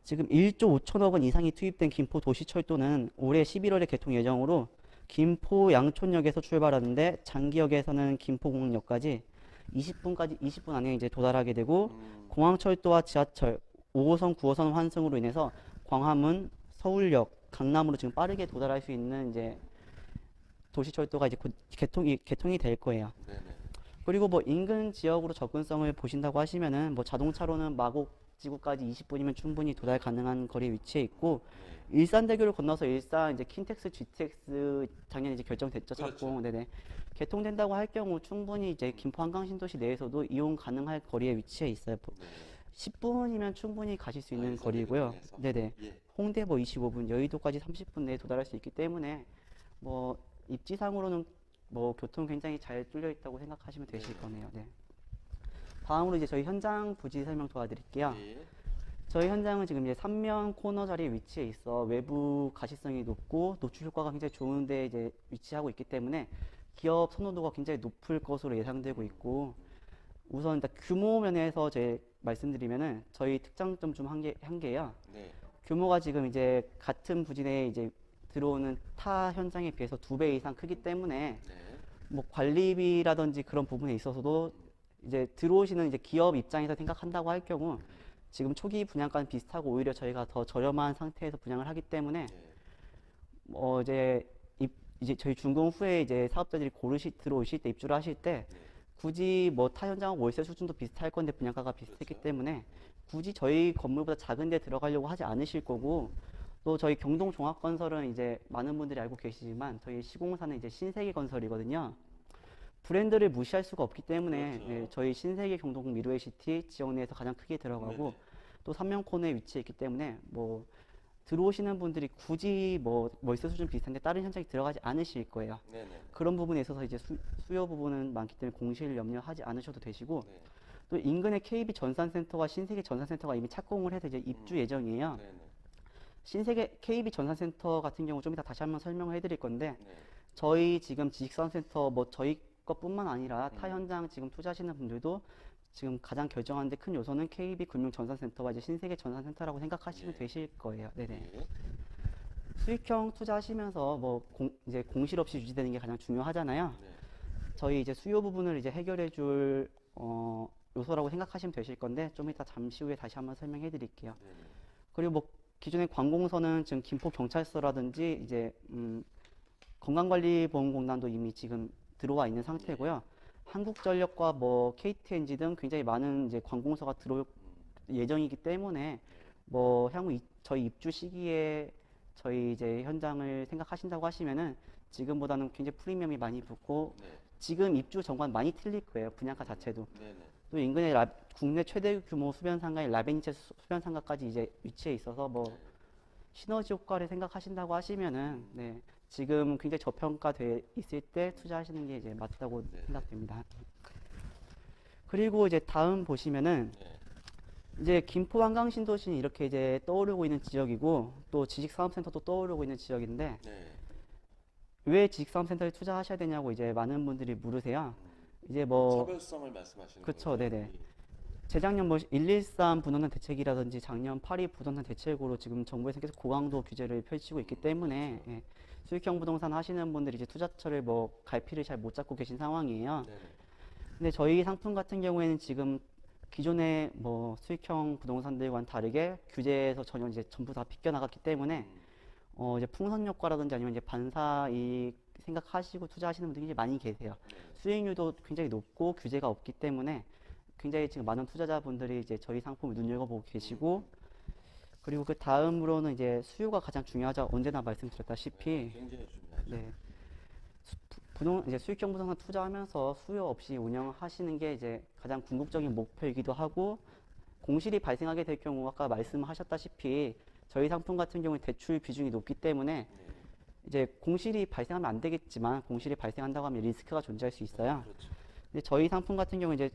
Speaker 4: 지금 1조 5천억 원 이상이 투입된 김포 도시철도는 올해 11월에 개통 예정으로 김포 양촌역에서 출발하는데 장기역에서는 김포공항역까지 20분 안에 이제 도달하게 되고 공항철도와 지하철 5호선, 9호선 환승으로 인해서 광화문, 서울역, 강남으로 지금 빠르게 도달할 수 있는 이제 도시철도가 이제 곧 개통이 될 거예요. 그리고 뭐 인근 지역으로 접근성을 보신다고 하시면은 뭐 자동차로는 마곡지구까지 20분이면 충분히 도달 가능한 거리에 위치해 있고 일산대교를 건너서 일산 이제 킨텍스, GTX 작년에 이제 결정됐죠. 착공. 네네. 개통된다고 할 경우 충분히 이제 김포 한강 신도시 내에서도 이용 가능할 거리에 위치해 있어요. 10분이면 충분히 가실 수 있는 거리고요. 네네. 홍대 뭐 25분, 여의도까지 30분 내에 도달할 수 있기 때문에 뭐 입지상으로는 뭐 교통 굉장히 잘 뚫려 있다고 생각하시면 되실 거네요. 네. 다음으로 이제 저희 현장 부지 설명 도와드릴게요. 저희 현장은 지금 이제 3면 코너 자리에 위치해 있어 외부 가시성이 높고 노출 효과가 굉장히 좋은데 이제 위치하고 있기 때문에 기업 선호도가 굉장히 높을 것으로 예상되고 있고 우선 일단 규모 면에서 제 말씀드리면은 저희 특장점 좀 한 개요. 규모가 지금 이제 같은 부지 내에 이제 들어오는 타 현장에 비해서 2배 이상 크기 때문에 뭐 관리비라든지 그런 부분에 있어서도 이제 들어오시는 이제 기업 입장에서 생각한다고 할 경우 지금 초기 분양가는 비슷하고 오히려 저희가 더 저렴한 상태에서 분양을 하기 때문에 이제 저희 준공 후에 이제 사업자들이 들어오실 때 입주를 하실 때 굳이 뭐 타 현장하고 월세 수준도 비슷할 건데 분양가가 비슷했기 때문에 굳이 저희 건물보다 작은 데 들어가려고 하지 않으실 거고 또 저희 경동종합건설은 이제 많은 분들이 알고 계시지만 저희 시공사는 이제 신세계건설이거든요. 브랜드를 무시할 수가 없기 때문에 네, 저희 신세계 경동 미르웨이시티 지역 내에서 가장 크게 들어가고 또 삼면코너에 위치해 있기 때문에 뭐 들어오시는 분들이 굳이 뭐 월세 수준 비슷한데 다른 현장에 들어가지 않으실 거예요. 그런 부분에 있어서 이제 수요 부분은 많기 때문에 공실 염려하지 않으셔도 되시고 또 인근의 KB 전산센터와 신세계 전산센터가 이미 착공을 해서 이제 입주 예정이에요. 신세계 KB 전산센터 같은 경우 좀 이따 다시 한번 설명을 해드릴 건데 저희 지금 지식산센터 뭐 저희 것뿐만 아니라 타 현장 지금 투자하시는 분들도 지금 가장 결정하는데 큰 요소는 KB금융전산센터와 이제 신세계전산센터라고 생각하시면 되실 거예요. 네네. 수익형 투자하시면서 뭐 이제 공실 없이 유지되는 게 가장 중요하잖아요. 저희 이제 수요 부분을 이제 해결해줄 요소라고 생각하시면 되실 건데 좀 이따 잠시 후에 다시 한번 설명해 드릴게요. 그리고 뭐 기존의 관공서는 지금 김포 경찰서라든지 이제 건강관리보험공단도 이미 지금 들어와 있는 상태고요. 한국전력과 뭐 KTNG 등 굉장히 많은 이제 관공서가 들어올 예정이기 때문에 뭐 향후 저희 입주 시기에 저희 이제 현장을 생각하신다고 하시면은 지금보다는 굉장히 프리미엄이 많이 붙고 지금 입주 전과는 많이 틀릴 거예요. 분양가 자체도. 또 인근에 국내 최대 규모 수변상가인 라베니체 수변상가까지 이제 위치해 있어서 뭐 시너지 효과를 생각하신다고 하시면은 네, 지금 굉장히 저평가돼 있을 때 투자하시는 게 이제 맞다고 생각됩니다. 그리고 이제 다음 보시면은 이제 김포 한강 신도시는 이렇게 이제 떠오르고 있는 지역이고 또 지식사업센터도 떠오르고 있는 지역인데 왜 지식사업센터에 투자하셔야 되냐고 이제 많은 분들이 물으세요. 이제 뭐
Speaker 2: 차별성을 말씀하시는
Speaker 4: 그쵸,
Speaker 2: 거죠?
Speaker 4: 네네. 재작년 뭐 113 부동산 대책이라든지 작년 8.2 부동산 대책으로 지금 정부에서 계속 고강도 규제를 펼치고 있기 때문에 예, 수익형 부동산 하시는 분들이 이제 투자처를 뭐 갈피를 잘 못 잡고 계신 상황이에요. 근데 저희 상품 같은 경우에는 지금 기존의 뭐 수익형 부동산들과는 다르게 규제에서 전혀 이제 전부 다 비껴나갔기 때문에 이제 풍선 효과라든지 아니면 이제 반사이익 생각하시고 투자하시는 분들이 굉장히 많이 계세요. 수익률도 굉장히 높고 규제가 없기 때문에 굉장히 지금 많은 투자자분들이 이제 저희 상품을 눈여겨보고 계시고 그리고 그 다음으로는 이제 수요가 가장 중요하죠. 언제나 말씀드렸다시피
Speaker 2: 굉장히 중요하죠.
Speaker 4: 네. 이제 수익형 부동산 투자하면서 수요 없이 운영하시는 게 이제 가장 궁극적인 목표이기도 하고 공실이 발생하게 될 경우 아까 말씀하셨다시피 저희 상품 같은 경우는 대출 비중이 높기 때문에 이제 공실이 발생하면 안 되겠지만 공실이 발생한다고 하면 리스크가 존재할 수 있어요. 근데 저희 상품 같은 경우 이제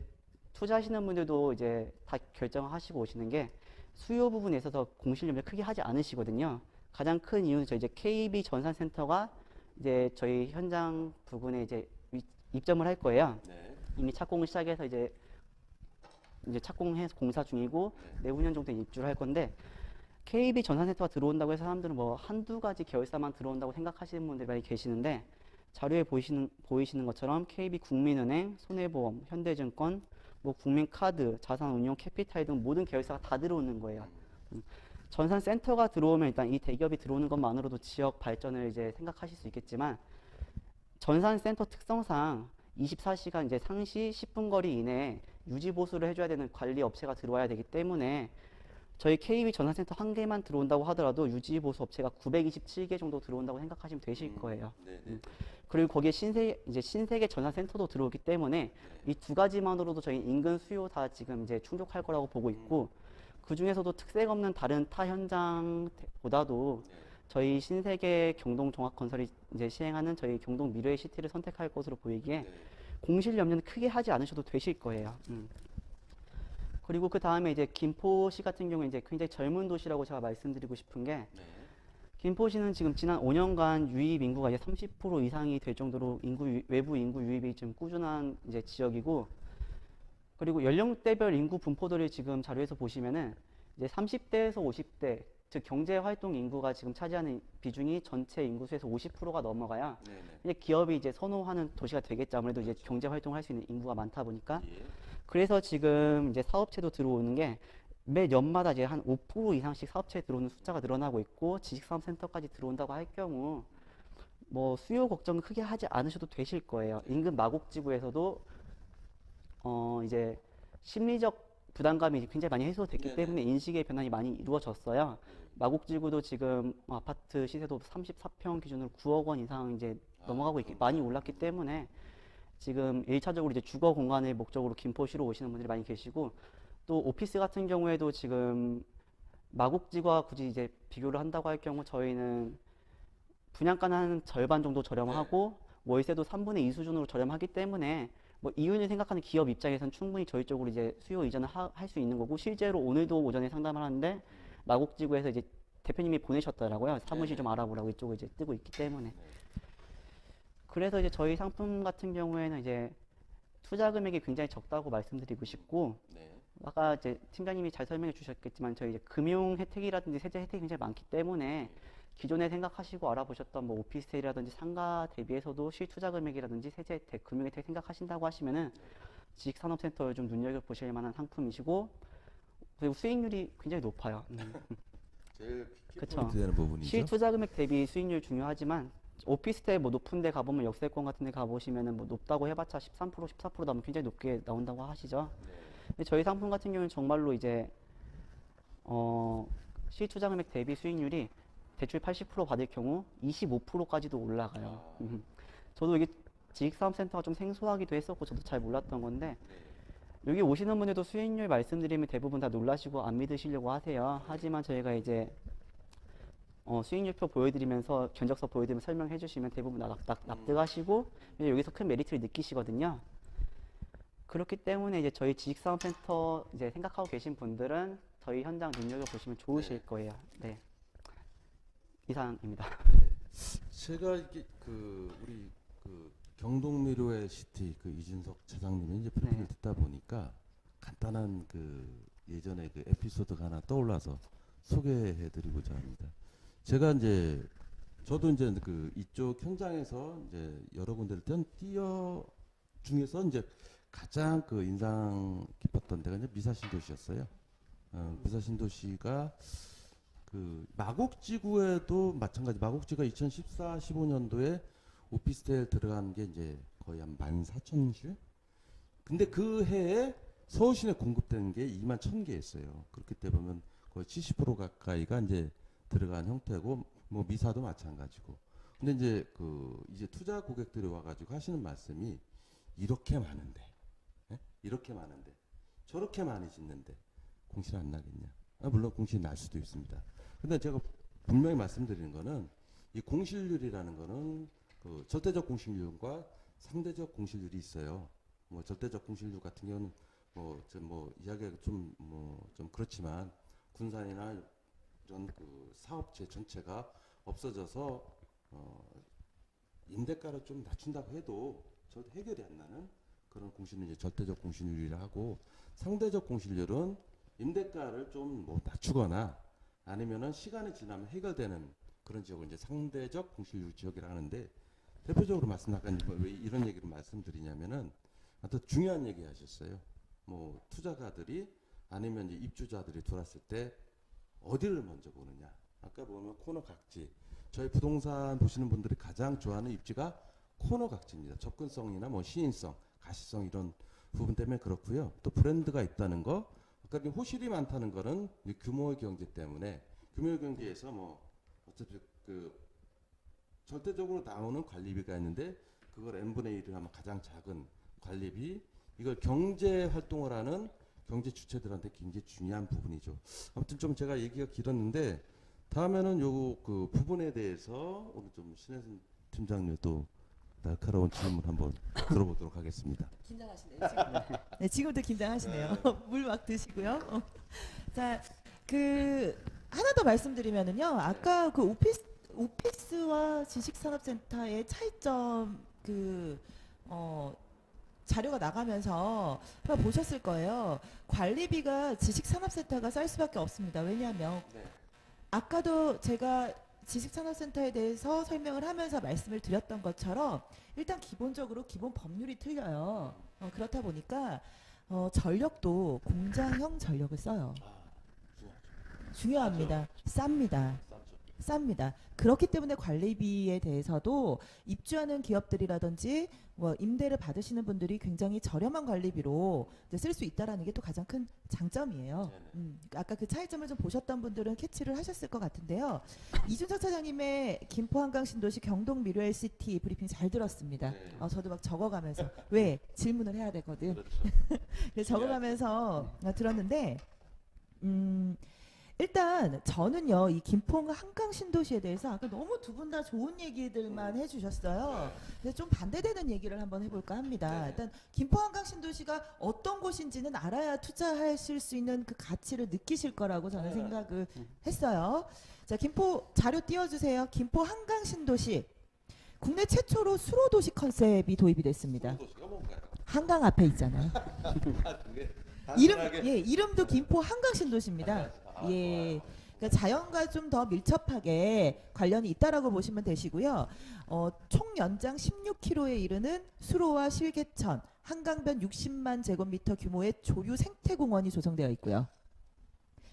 Speaker 4: 투자하시는 분들도 이제 다 결정하시고 오시는 게 수요 부분에 있어서 공실 염려 크게 하지 않으시거든요. 가장 큰 이유는 저 이제 KB 전산센터가 이제 저희 현장 부근에 이제 입점을 할 거예요. 이미 착공을 시작해서 이제 착공해서 공사 중이고 내후년 정도에 입주를 할 건데 KB 전산센터가 들어온다고 해서 사람들은 뭐 한두 가지 계열사만 들어온다고 생각하시는 분들이 많이 계시는데 자료에 보이시는 것처럼 KB 국민은행, 손해보험, 현대증권, 뭐 국민카드, 자산운용, 캐피탈 등 모든 계열사가 다 들어오는 거예요. 전산센터가 들어오면 일단 이 대기업이 들어오는 것만으로도 지역 발전을 이제 생각하실 수 있겠지만 전산센터 특성상 24시간 이제 상시 10분 거리 이내에 유지 보수를 해줘야 되는 관리 업체가 들어와야 되기 때문에 저희 KB 전산센터 한 개만 들어온다고 하더라도 유지 보수 업체가 927개 정도 들어온다고 생각하시면 되실 거예요. 그리고 거기에 신세계 전산센터도 들어오기 때문에 이 두 가지만으로도 저희 인근 수요 다 지금 이제 충족할 거라고 보고 있고 그 중에서도 특색 없는 다른 타 현장보다도 저희 신세계 경동종합건설이 이제 시행하는 저희 경동 미래의 시티를 선택할 것으로 보이기에 공실 염려는 크게 하지 않으셔도 되실 거예요. 그리고 그 다음에 이제 김포시 같은 경우에 이제 굉장히 젊은 도시라고 제가 말씀드리고 싶은 게 김포시는 지금 지난 5년간 유입 인구가 이제 30% 이상이 될 정도로 외부 인구 유입이 좀 꾸준한 이제 지역이고 그리고 연령대별 인구 분포들을 지금 자료에서 보시면은 이제 30대에서 50대 즉 경제 활동 인구가 지금 차지하는 비중이 전체 인구수에서 50%가 넘어가야 이제 기업이 이제 선호하는 도시가 되겠죠. 아무래도 이제 경제 활동을 할 수 있는 인구가 많다 보니까. 그래서 지금 이제 사업체도 들어오는 게 매 년마다 이제 한 5% 이상씩 사업체에 들어오는 숫자가 늘어나고 있고 지식사업센터까지 들어온다고 할 경우 뭐 수요 걱정 크게 하지 않으셔도 되실 거예요. 인근 마곡지구에서도 이제 심리적 부담감이 굉장히 많이 해소됐기 때문에 인식의 변환이 많이 이루어졌어요. 마곡지구도 지금 아파트 시세도 34평 기준으로 9억 원 이상 이제 넘어가고 많이 올랐기 때문에 지금 1차적으로 이제 주거 공간을 목적으로 김포시로 오시는 분들이 많이 계시고 또 오피스 같은 경우에도 지금 마곡지구와 굳이 이제 비교를 한다고 할 경우 저희는 분양가는 한 절반 정도 저렴하고 월세도 3분의 2 수준으로 저렴하기 때문에 뭐 이윤을 생각하는 기업 입장에서는 충분히 저희 쪽으로 이제 수요 이전을 할 수 있는 거고 실제로 오늘도 오전에 상담을 하는데 마곡지구에서 이제 대표님이 보내셨더라고요. 사무실 좀 알아보라고 이쪽을 이제 뜨고 있기 때문에. 그래서 이제 저희 상품 같은 경우에는 이제 투자 금액이 굉장히 적다고 말씀드리고 싶고
Speaker 2: 네.
Speaker 4: 아까 이제 팀장님이 잘 설명해 주셨겠지만 저희 이제 금융 혜택이라든지 세제 혜택이 굉장히 많기 때문에 기존에 생각하시고 알아보셨던 뭐 오피스텔이라든지 상가 대비해서도 실투자 금액이라든지 세제 혜택, 금융 혜택 생각하신다고 하시면은 지식산업센터를 좀 눈여겨보실 만한 상품이시고 그리고 수익률이 굉장히 높아요.
Speaker 2: 제일
Speaker 4: 그쵸.
Speaker 2: 키포인트 되는 부분이죠.
Speaker 4: 실투자 금액 대비 수익률 중요하지만 오피스텔 뭐 높은 데 가보면 역세권 같은 데 가보시면은 뭐 높다고 해봤자 13%, 14% 나오면 굉장히 높게 나온다고 하시죠. 근데 저희 상품 같은 경우는 정말로 이제 실투자 금액 대비 수익률이 대출 80% 받을 경우 25%까지도 올라가요. 저도 이게 지식사업센터가 좀 생소하기도 했었고 저도 잘 몰랐던 건데 여기 오시는 분들도 수익률 말씀드리면 대부분 다 놀라시고 안 믿으시려고 하세요. 하지만 저희가 이제 수익률표 보여드리면서 견적서 보여드리면서 설명해 주시면 대부분 납득하시고 여기서 큰 메리트를 느끼시거든요. 그렇기 때문에 이제 저희 지식사업센터 이제 생각하고 계신 분들은 저희 현장 눈여겨보시면 좋으실 거예요. 네. 이상입니다.
Speaker 2: 제가 이게 우리 경동미로의 시티 이준석 차장님이 이제 프리뷰를 듣다 보니까 간단한 예전에 에피소드가 하나 떠올라서 소개해드리고자 합니다. 저도 이제 이쪽 현장에서 이제 여러 군데를 중에서 이제 가장 인상 깊었던 데가 이제 미사신도시였어요. 미사신도시가 마곡지구에도 마찬가지. 마곡지구가 2014, 15년도에 오피스텔 들어간 게 이제 거의 한 14,000실. 근데 그 해에 서울시내 공급되는 게 21,000개였어요. 그렇기 때문에 거의 70% 가까이가 이제 들어간 형태고, 뭐 미사도 마찬가지고. 근데 이제 이제 투자 고객들이 와가지고 하시는 말씀이 이렇게 많은데, 이렇게 많은데, 저렇게 많이 짓는데 공실 안 나겠냐? 물론 공실이 날 수도 있습니다. 근데 제가 분명히 말씀드리는 거는 이 공실률이라는 거는 절대적 공실률과 상대적 공실률이 있어요. 뭐 절대적 공실률 같은 경우는 이야기가 좀 그렇지만 군산이나 이런 사업체 전체가 없어져서 임대가를 좀 낮춘다고 해도 해결이 안 나는 그런 공실률이 이제 절대적 공실률이라 하고, 상대적 공실률은 임대가를 좀 낮추거나 아니면은 시간이 지나면 해결되는 그런 지역을 이제 상대적 공실률 지역이라 하는데, 대표적으로 왜 이런 얘기를 말씀드리냐면은 또 중요한 얘기 하셨어요. 뭐 투자가들이 아니면 이제 입주자들이 들어왔을 때 어디를 먼저 보느냐. 아까 보면 코너 각지. 저희 부동산 보시는 분들이 가장 좋아하는 입지가 코너 각지입니다. 접근성이나 뭐 시인성, 가시성 이런 부분 때문에 그렇고요. 또 브랜드가 있다는 거. 아까 호실이 많다는 거는 규모의 경제 때문에, 규모의 경제에서 뭐 어차피 절대적으로 나오는 관리비가 있는데 그걸 n분의 1을 하면 가장 작은 관리비, 이걸 경제 활동을 하는 경제 주체들한테 굉장히 중요한 부분이죠. 아무튼 좀 제가 얘기가 길었는데 다음에는 요 부분에 대해서 우리 좀 신혜선 팀장님 또 날카로운 질문 한번 들어보도록 하겠습니다.
Speaker 3: 긴장하시네요. 지금. 네, 지금부터 긴장하시네요. 물 막 드시고요. 자, 하나 더 말씀드리면은요. 아까 오피스와 지식산업센터의 차이점 자료가 나가면서 한번 보셨을 거예요. 관리비가 지식산업센터가 쌀 수밖에 없습니다. 왜냐하면 아까도 제가 지식산업센터에 대해서 설명을 하면서 말씀을 드렸던 것처럼 일단 기본적으로 기본 법률이 틀려요. 그렇다 보니까 전력도 공장형 전력을 써요. 중요합니다. 쌉니다. 그렇기 때문에 관리비에 대해서도 입주하는 기업들이라든지 뭐 임대를 받으시는 분들이 굉장히 저렴한 관리비로 쓸 수 있다라는 게 또 가장 큰 장점이에요. 아까 그 차이점을 좀 보셨던 분들은 캐치를 하셨을 것 같은데요. 이준석 차장님의 김포 한강 신도시 경동 미래 LCT 브리핑 잘 들었습니다. 저도 막 적어가면서 왜 질문을 해야 되거든. 그래서 적어가면서 들었는데 일단 저는요 이 김포 한강 신도시에 대해서 아까 너무 두 분 다 좋은 얘기들만 해주셨어요. 그래서 좀 반대되는 얘기를 한번 해볼까 합니다. 일단 김포 한강 신도시가 어떤 곳인지는 알아야 투자하실 수 있는 그 가치를 느끼실 거라고 저는 생각을 했어요. 자, 김포 자료 띄워주세요. 김포 한강 신도시 국내 최초로 수로도시 컨셉이 도입이 됐습니다.
Speaker 2: 수로도시가 뭔가요?
Speaker 3: 한강 앞에 있잖아요. 이름도 김포 한강 신도시입니다. 예. 그러니까 자연과 좀 더 밀접하게 관련이 있다라고 보시면 되시고요. 총 연장 16km에 이르는 수로와 실개천, 한강변 60만 제곱미터 규모의 조류 생태공원이 조성되어 있고요.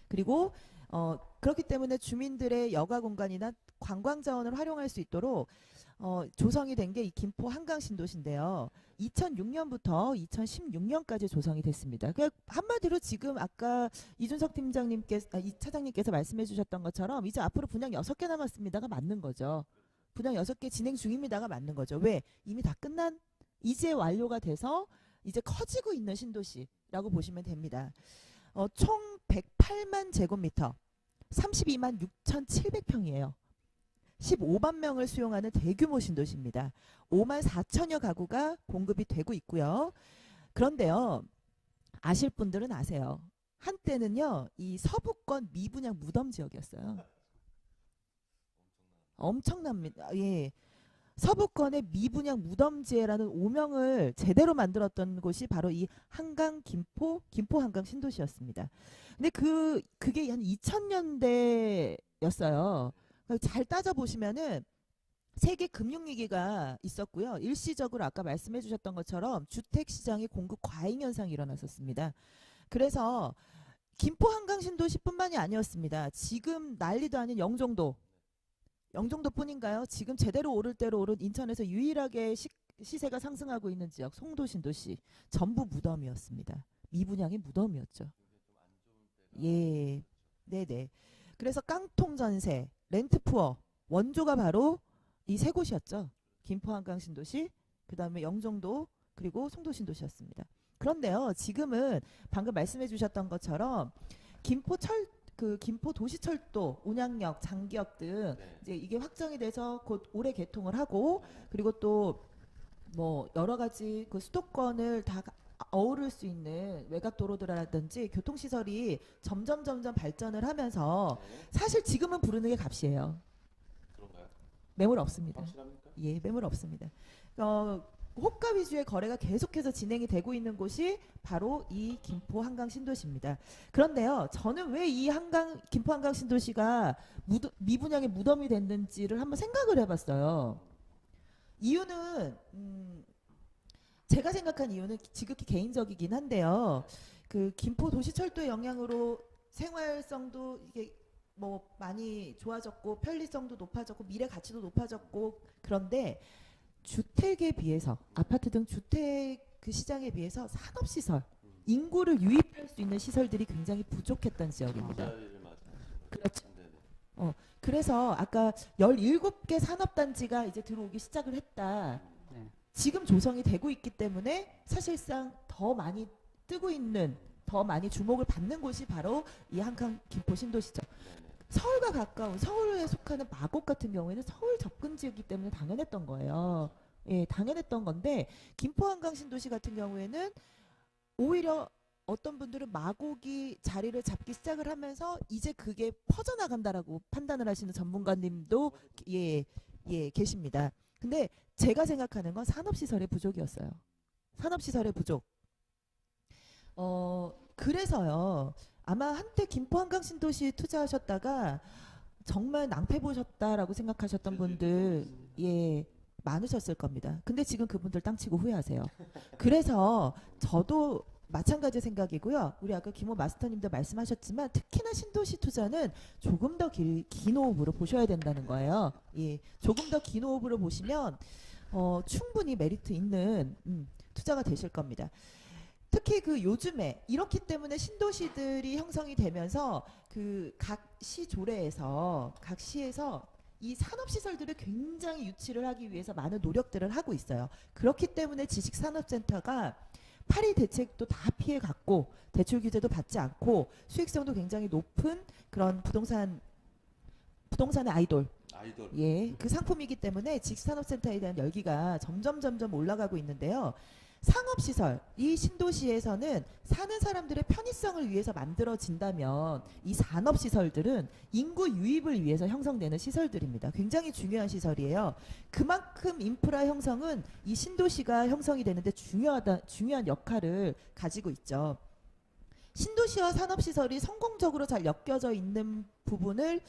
Speaker 3: 그리고 그렇기 때문에 주민들의 여가 공간이나 관광 자원을 활용할 수 있도록 조성이 된 게 이 김포 한강 신도시인데요. 2006년부터 2016년까지 조성이 됐습니다. 그러니까 한마디로 지금 아까 이준석 팀장님께서 이 차장님께서 말씀해 주셨던 것처럼 이제 앞으로 분양 6개 남았습니다가 맞는 거죠. 분양 6개 진행 중입니다가 맞는 거죠. 왜? 이미 다 끝난 이제 완료가 돼서 이제 커지고 있는 신도시라고 보시면 됩니다. 총 108만 제곱미터, 32만 6,700평이에요. 15만 명을 수용하는 대규모 신도시입니다. 5만 4천여 가구가 공급이 되고 있고요. 그런데요, 아실 분들은 아세요. 한때는요, 이 서부권 미분양 무덤 지역이었어요. 엄청납니다. 예. 서부권의 미분양 무덤지에라는 오명을 제대로 만들었던 곳이 바로 이 한강 김포 한강 신도시였습니다. 근데 그게 한 2000년대였어요. 잘 따져보시면은 세계 금융위기가 있었고요. 일시적으로 아까 말씀해 주셨던 것처럼 주택시장의 공급 과잉 현상이 일어났었습니다. 그래서 김포 한강 신도시뿐만이 아니었습니다. 지금 난리도 아닌 영종도뿐인가요? 지금 제대로 오를 대로 오른 인천에서 유일하게 시세가 상승하고 있는 지역 송도 신도시 전부 무덤이었습니다. 미분양의 무덤이었죠. 예, 네네. 그래서 깡통 전세, 렌트푸어 원조가 바로 이 세 곳이었죠. 김포 한강 신도시, 그 다음에 영종도, 그리고 송도 신도시였습니다. 그런데요, 지금은 방금 말씀해 주셨던 것처럼 김포 도시철도, 온양역, 장기역 등 이제 이게 확정이 돼서 곧 올해 개통을 하고, 그리고 또 뭐 여러 가지 그 수도권을 다 어우를 수 있는 외곽도로들이라든지 교통시설이 점점 발전을 하면서 사실 지금은 부르는 게 값이에요.
Speaker 2: 그런가요?
Speaker 3: 매물 없습니다.
Speaker 2: 확실합니까?
Speaker 3: 예, 매물 없습니다. 호가 위주의 거래가 계속해서 진행이 되고 있는 곳이 바로 이 김포 한강 신도시입니다. 그런데요, 저는 왜 이 김포 한강 신도시가 미분양의 무덤이 됐는지를 한번 생각을 해봤어요. 이유는 제가 생각한 이유는 지극히 개인적이긴 한데요. 그 김포 도시철도의 영향으로 생활성도 이게 뭐 많이 좋아졌고 편리성도 높아졌고 미래 가치도 높아졌고, 그런데 주택에 비해서 아파트 등 주택 그 시장에 비해서 산업시설, 인구를 유입할 수 있는 시설들이 굉장히 부족했던 지역입니다. 그렇죠. 그래서 아까 17개 산업단지가 이제 들어오기 시작을 했다. 지금 조성이 되고 있기 때문에 사실상 더 많이 뜨고 있는, 더 많이 주목을 받는 곳이 바로 이 한강 김포 신도시죠. 서울과 가까운 서울에 속하는 마곡 같은 경우에는 서울 접근 지역이기 때문에 당연했던 거예요. 예, 당연했던 건데 김포 한강 신도시 같은 경우에는 오히려 어떤 분들은 마곡이 자리를 잡기 시작을 하면서 이제 그게 퍼져나간다라고 판단을 하시는 전문가님도 계십니다. 근데 제가 생각하는 건 산업시설의 부족이었어요. 산업시설의 부족. 그래서요. 아마 한때 김포 한강 신도시 투자하셨다가 정말 낭패 보셨다라고 생각하셨던 분들 많으셨을 겁니다. 근데 지금 그분들 땅치고 후회하세요. 그래서 저도 마찬가지 생각이고요. 우리 아까 김호 마스터님도 말씀하셨지만 특히나 신도시 투자는 조금 더 긴 호흡으로 보셔야 된다는 거예요. 예, 조금 더 긴 호흡으로 보시면 충분히 메리트 있는 투자가 되실 겁니다. 특히 그 요즘에 이렇기 때문에 신도시들이 형성이 되면서 그 각 시조례에서 각 시에서 이 산업시설들을 굉장히 유치를 하기 위해서 많은 노력들을 하고 있어요. 그렇기 때문에 지식산업센터가 파리 대책도 다 피해갔고 대출 규제도 받지 않고 수익성도 굉장히 높은 그런 부동산의 아이돌. 예, 그 상품이기 때문에 지식산업센터에 대한 열기가 점점 올라가고 있는데요. 상업시설, 이 신도시에서는 사는 사람들의 편의성을 위해서 만들어진다면 이 산업시설들은 인구 유입을 위해서 형성되는 시설들입니다. 굉장히 중요한 시설이에요. 그만큼 인프라 형성은 이 신도시가 형성이 되는데 중요한 역할을 가지고 있죠. 신도시와 산업시설이 성공적으로 잘 엮여져 있는 부분을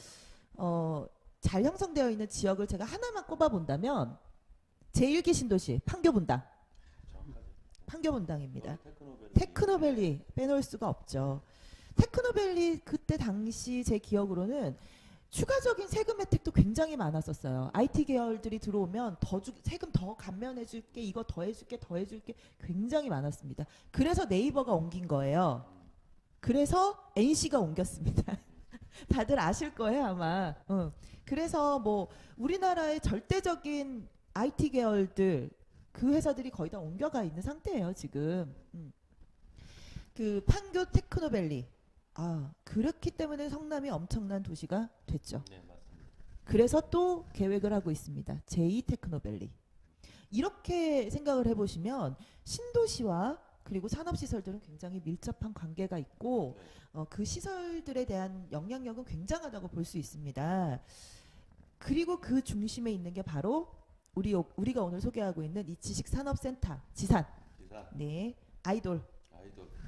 Speaker 3: 잘 형성되어 있는 지역을 제가 하나만 꼽아본다면 제1기 신도시 판교분당. 판교분당입니다. 테크노밸리 빼놓을 수가 없죠. 테크노밸리 그때 당시 제 기억으로는 추가적인 세금 혜택도 굉장히 많았었어요. IT 계열들이 들어오면 세금 더 감면해줄게, 이거 더 해줄게, 더 해줄게 굉장히 많았습니다. 그래서 네이버가 옮긴 거예요. 그래서 NC가 옮겼습니다. 다들 아실 거예요 아마. 그래서 뭐 우리나라의 절대적인 IT 계열들 그 회사들이 거의 다 옮겨가 있는 상태예요 지금. 그 판교 테크노밸리. 그렇기 때문에 성남이 엄청난 도시가 됐죠.
Speaker 2: 네, 맞습니다.
Speaker 3: 그래서 또 계획을 하고 있습니다. 제2 테크노밸리. 이렇게 생각을 해보시면 신도시와 그리고 산업시설들은 굉장히 밀접한 관계가 있고 그 시설들에 대한 영향력은 굉장하다고 볼 수 있습니다. 그리고 그 중심에 있는 게 바로 우리가 오늘 소개하고 있는 이 지식산업센터 지산. 네, 아이돌.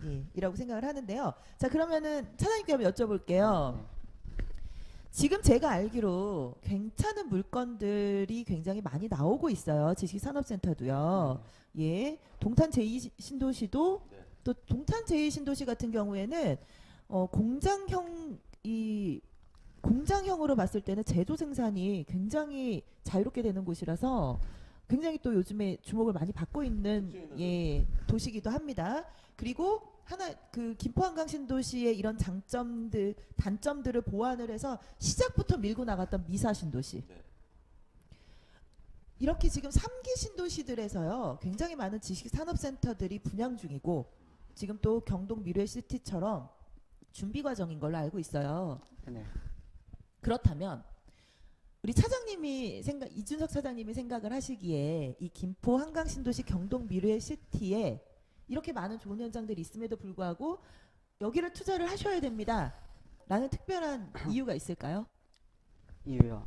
Speaker 3: 네, 이라고 생각을 하는데요. 자, 그러면은 차장님께 한번 여쭤볼게요. 지금 제가 알기로 괜찮은 물건들이 굉장히 많이 나오고 있어요. 지식산업센터도요. 예, 동탄 제2신도시도 또 동탄 제2신도시 같은 경우에는 공장형으로 봤을 때는 제조 생산이 굉장히 자유롭게 되는 곳이라서 굉장히 또 요즘에 주목을 많이 받고 있는 도시기도 합니다. 그리고 그 김포한강 신도시의 이런 단점들을 보완을 해서 시작부터 밀고 나갔던 미사 신도시. 이렇게 지금 3기 신도시들에서요 굉장히 많은 지식산업센터들이 분양 중이고 지금 또 경동 미래시티처럼 준비 과정인 걸로 알고 있어요.
Speaker 4: 네.
Speaker 3: 그렇다면 우리 차장님이 이준석 차장님이 생각을 하시기에 이 김포 한강 신도시 경동 미래시티에 이렇게 많은 좋은 현장들이 있음에도 불구하고 여기를 투자를 하셔야 됩니다. 라는 특별한 이유가 있을까요?
Speaker 4: 이유요.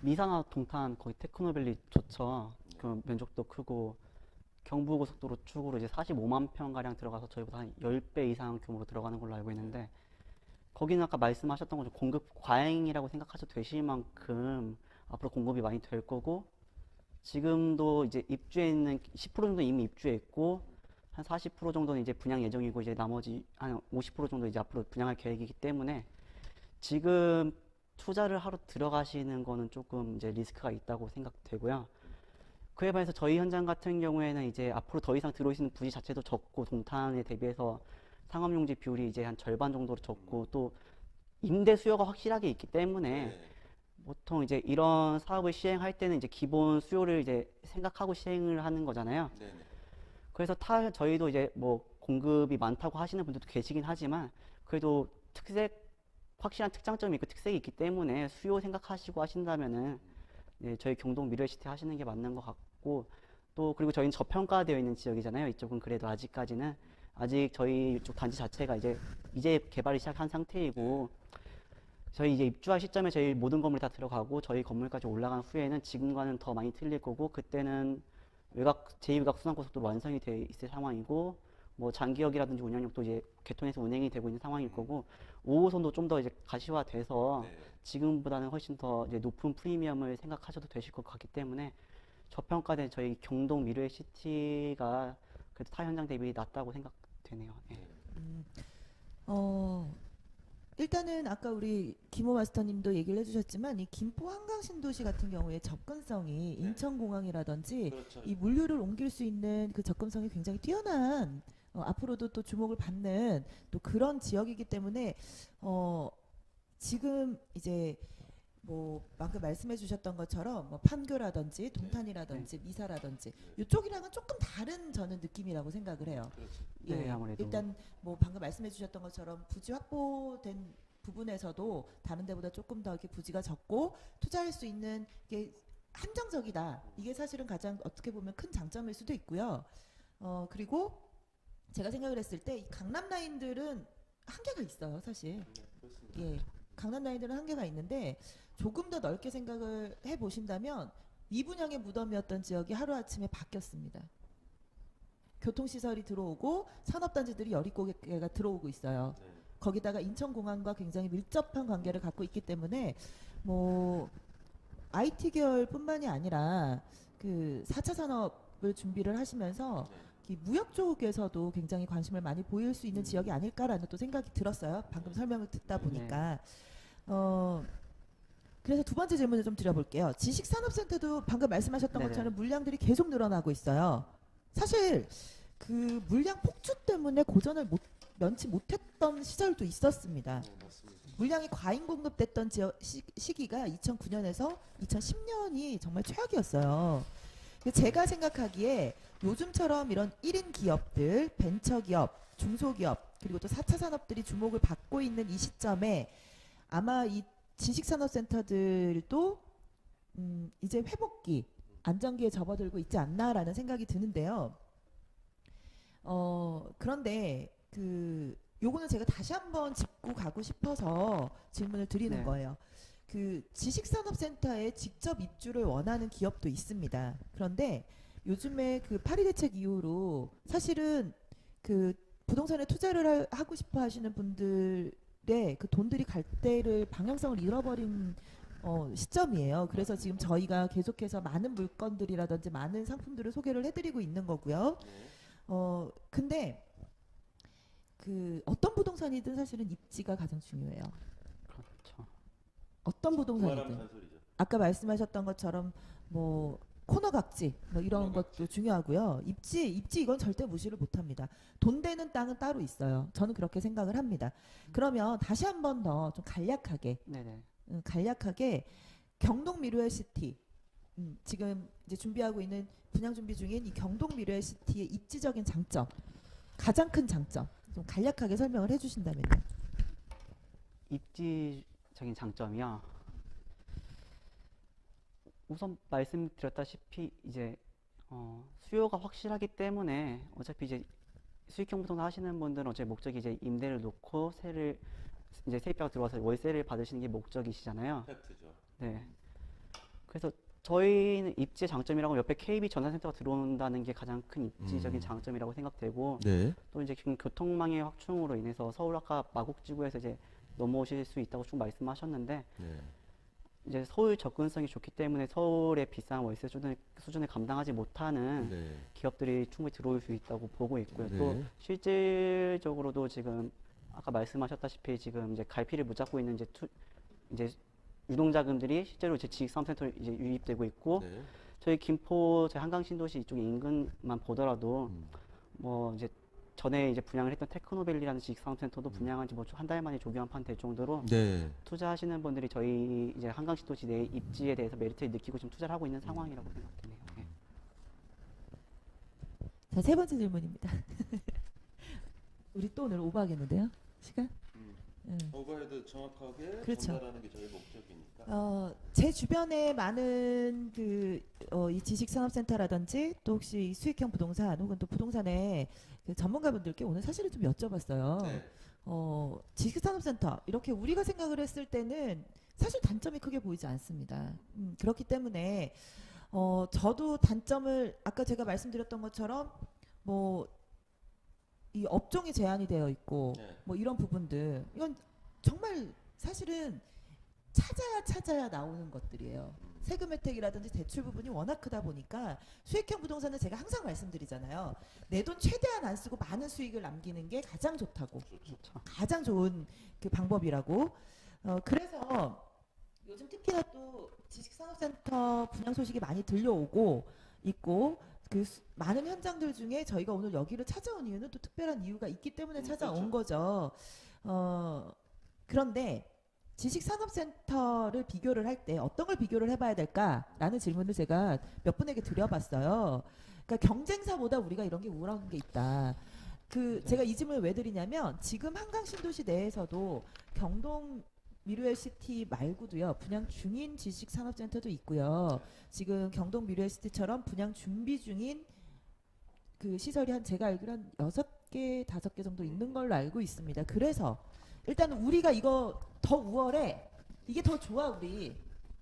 Speaker 4: 미사나 동탄 거기 테크노밸리 좋죠. 그 면적도 크고 경부고속도로 축으로 이제 45만 평 가량 들어가서 저희보다 한 10배 이상 규모로 들어가는 걸로 알고 있는데 거기는 아까 말씀하셨던 것처럼 공급 과잉이라고 생각하셔도 되실 만큼 앞으로 공급이 많이 될 거고 지금도 이제 입주해 있는 10% 정도 이미 입주해 있고 한 40% 정도는 이제 분양 예정이고 이제 나머지 한 50% 정도 이제 앞으로 분양할 계획이기 때문에 지금 투자를 하러 들어가시는 거는 조금 이제 리스크가 있다고 생각되고요. 그에 반해서 저희 현장 같은 경우에는 이제 앞으로 더 이상 들어오시는 부지 자체도 적고 동탄에 대비해서 상업용지 비율이 이제 한 절반 정도로 적고 또 임대 수요가 확실하게 있기 때문에 보통 이제 이런 사업을 시행할 때는 이제 기본 수요를 이제 생각하고 시행을 하는 거잖아요. 그래서 저희도 이제 뭐 공급이 많다고 하시는 분들도 계시긴 하지만 그래도 확실한 특장점이 있고 특색이 있기 때문에 수요 생각하시고 하신다면은 저희 경동 미래시티 하시는 게 맞는 것 같고 또 그리고 저희는 저평가되어 있는 지역이잖아요. 이쪽은 그래도 아직까지는 아직 저희 쪽 단지 자체가 이제 개발이 시작한 상태이고 저희 이제 입주할 시점에 저희 모든 건물이 다 들어가고 저희 건물까지 올라간 후에는 지금과는 더 많이 틀릴 거고 그때는 제2외곽 순환고속도로 완성이 돼 있을 상황이고 뭐 장기역이라든지 운영역도 이제 개통해서 운행이 되고 있는 상황일 거고 5호선도 좀 더 이제 가시화돼서 지금보다는 훨씬 더 이제 높은 프리미엄을 생각하셔도 되실 것 같기 때문에 저평가된 저희 경동 미래시티가 그래도 타 현장 대비 낫다고 생각되네요.
Speaker 3: 일단은 아까 우리 김호 마스터님도 얘기를 해주셨지만 이 김포 한강 신도시 같은 경우에 접근성이 인천공항이라든지 이 물류를 옮길 수 있는 그 접근성이 굉장히 뛰어난 앞으로도 또 주목을 받는 또 그런 지역이기 때문에 지금 이제 뭐 방금 말씀해 주셨던 것처럼 뭐 판교라든지 동탄이라든지 미사라든지 이쪽이랑은 조금 다른 저는 느낌이라고 생각을 해요.
Speaker 4: 네, 아무래도.
Speaker 3: 일단 뭐 방금 말씀해 주셨던 것처럼 부지 확보된 부분에서도 다른 데보다 조금 더 이렇게 부지가 적고 투자할 수 있는 게 한정적이다. 이게 사실은 가장 어떻게 보면 큰 장점일 수도 있고요. 그리고 제가 생각을 했을 때 이 강남 라인들은 한계가 있어요, 사실. 예, 강남 라인들은 한계가 있는데 조금 더 넓게 생각을 해보신다면 미분양의 무덤이었던 지역이 하루아침에 바뀌었습니다. 교통시설이 들어오고 산업단지들이 여릿고개가 들어오고 있어요. 거기다가 인천공항과 굉장히 밀접한 관계를 갖고 있기 때문에 뭐 IT 계열뿐만이 아니라 그 4차 산업을 준비를 하시면서 이 무역 쪽에서도 굉장히 관심을 많이 보일 수 있는 지역이 아닐까라는 또 생각이 들었어요. 방금 설명을 듣다 보니까. 그래서 두 번째 질문을 좀 드려볼게요. 지식산업센터도 방금 말씀하셨던
Speaker 4: 네네.
Speaker 3: 것처럼 물량들이 계속 늘어나고 있어요. 사실 그 물량 폭주 때문에 고전을 면치 못했던 시절도 있었습니다. 물량이 과잉 공급됐던 시기가 2009년에서 2010년이 정말 최악이었어요. 제가 생각하기에 요즘처럼 이런 1인 기업들, 벤처기업, 중소기업 그리고 또 4차 산업들이 주목을 받고 있는 이 시점에 아마 이 지식산업센터들도 이제 회복기, 안정기에 접어들고 있지 않나라는 생각이 드는데요. 그런데 요거는 제가 다시 한번 짚고 가고 싶어서 질문을 드리는
Speaker 4: 네.
Speaker 3: 거예요. 그 지식산업센터에 직접 입주를 원하는 기업도 있습니다. 그런데 요즘에 그 파리 대책 이후로 사실은 그 부동산에 투자를 하고 싶어 하시는 분들의 그 돈들이 갈 때를 방향성을 잃어버린 시점이에요. 그래서 지금 저희가 계속해서 많은 물건들이라든지 많은 상품들을 소개를 해드리고 있는 거고요. 근데 그 어떤 부동산이든 사실은 입지가 가장 중요해요.
Speaker 4: 그렇죠.
Speaker 3: 어떤 부동산이든. 아까 말씀하셨던 것처럼 뭐 코너 각지 뭐 이런 것도 중요하고요. 입지 이건 절대 무시를 못합니다. 돈 되는 땅은 따로 있어요. 저는 그렇게 생각을 합니다. 그러면 다시 한 번 더 좀 간략하게
Speaker 4: 네네.
Speaker 3: 간략하게 경동 미래시티 지금 이제 준비하고 있는 분양 준비 중인 이 경동 미래시티의 입지적인 장점, 가장 큰 장점 좀 간략하게 설명을 해주신다면요.
Speaker 4: 입지적인 장점이요. 우선 말씀드렸다시피 이제 수요가 확실하기 때문에 어차피 이제 수익형 부동산 하시는 분들은 어차피 목적이 이제 임대를 놓고 이제 세입자가 들어와서 월세를 받으시는 게 목적이시잖아요.
Speaker 2: 팩트죠.
Speaker 4: 네. 그래서 저희는 입지의 장점이라고 옆에 KB 전산센터가 들어온다는 게 가장 큰 입지적인 장점이라고 생각되고
Speaker 2: 네.
Speaker 4: 또 이제 지금 교통망의 확충으로 인해서 서울 아까 마곡지구에서 이제 넘어오실 수 있다고 쭉 말씀하셨는데
Speaker 2: 네.
Speaker 4: 이제 서울 접근성이 좋기 때문에 서울의 비싼 월세 수준을 감당하지 못하는
Speaker 2: 네.
Speaker 4: 기업들이 충분히 들어올 수 있다고 보고 있고요.
Speaker 2: 네.
Speaker 4: 또 실질적으로도 지금 아까 말씀하셨다시피 지금 이제 갈피를 붙잡고 있는 이제 유동자금들이 실제로 이제 지식산업센터에 이제 유입되고 있고
Speaker 2: 네.
Speaker 4: 저희 김포 저희 한강신도시 이쪽 인근만 보더라도 뭐 이제 전에 이제 분양을 했던 테크노밸리라는 지식산업센터도 분양한 지 뭐 한 달 만에 조기환판 될 정도로
Speaker 2: 네.
Speaker 4: 투자하시는 분들이 저희 이제 한강신도시 내 입지에 대해서 메리트를 느끼고 지금 투자를 하고 있는 상황이라고 생각되네요. 네.
Speaker 3: 자, 세 번째 질문입니다. 우리 또 오늘 오버하겠는데요? 시간?
Speaker 2: 오버헤드 정확하게
Speaker 3: 그렇죠.
Speaker 2: 전달하는 게 저희 목적이니까.
Speaker 3: 제 주변에 많은 이 지식산업센터라든지 또 혹시 이 수익형 부동산 혹은 또 부동산의 그 전문가분들께 오늘 사실은 좀 여쭤봤어요.
Speaker 2: 네.
Speaker 3: 지식산업센터 이렇게 우리가 생각을 했을 때는 사실 단점이 크게 보이지 않습니다. 그렇기 때문에 저도 단점을 아까 제가 말씀드렸던 것처럼 뭐 이 업종이 제한이 되어 있고
Speaker 2: 네.
Speaker 3: 뭐 이런 부분들 이건 정말 사실은 찾아야 나오는 것들이에요. 세금 혜택이라든지 대출 부분이 워낙 크다 보니까 수익형 부동산은 제가 항상 말씀드리잖아요. 내 돈 최대한 안 쓰고 많은 수익을 남기는 게 가장 좋다고.
Speaker 4: 그렇죠.
Speaker 3: 가장 좋은 그 방법이라고. 그래서 요즘 특히나 또 지식산업센터 분양 소식이 많이 들려오고 있고 그 많은 현장들 중에 저희가 오늘 여기를 찾아온 이유는 또 특별한 이유가 있기 때문에 찾아온 거죠. 그런데 지식산업센터를 비교를 할 때 어떤 걸 비교를 해봐야 될까라는 질문을 제가 몇 분에게 드려봤어요. 그러니까 경쟁사보다 우리가 이런 게 우월한 게 있다. 제가 이 질문을 왜 드리냐면 지금 한강신도시 내에서도 경동 미르웰시티 말고도요. 분양 중인 지식산업센터도 있고요. 지금 경동 미르웰시티처럼 분양 준비 중인 그 시설이 제가 알기로 한 6개, 5개 정도 있는 걸로 알고 있습니다. 그래서 일단 우리가 이거 더 우월해. 이게 더 좋아 우리.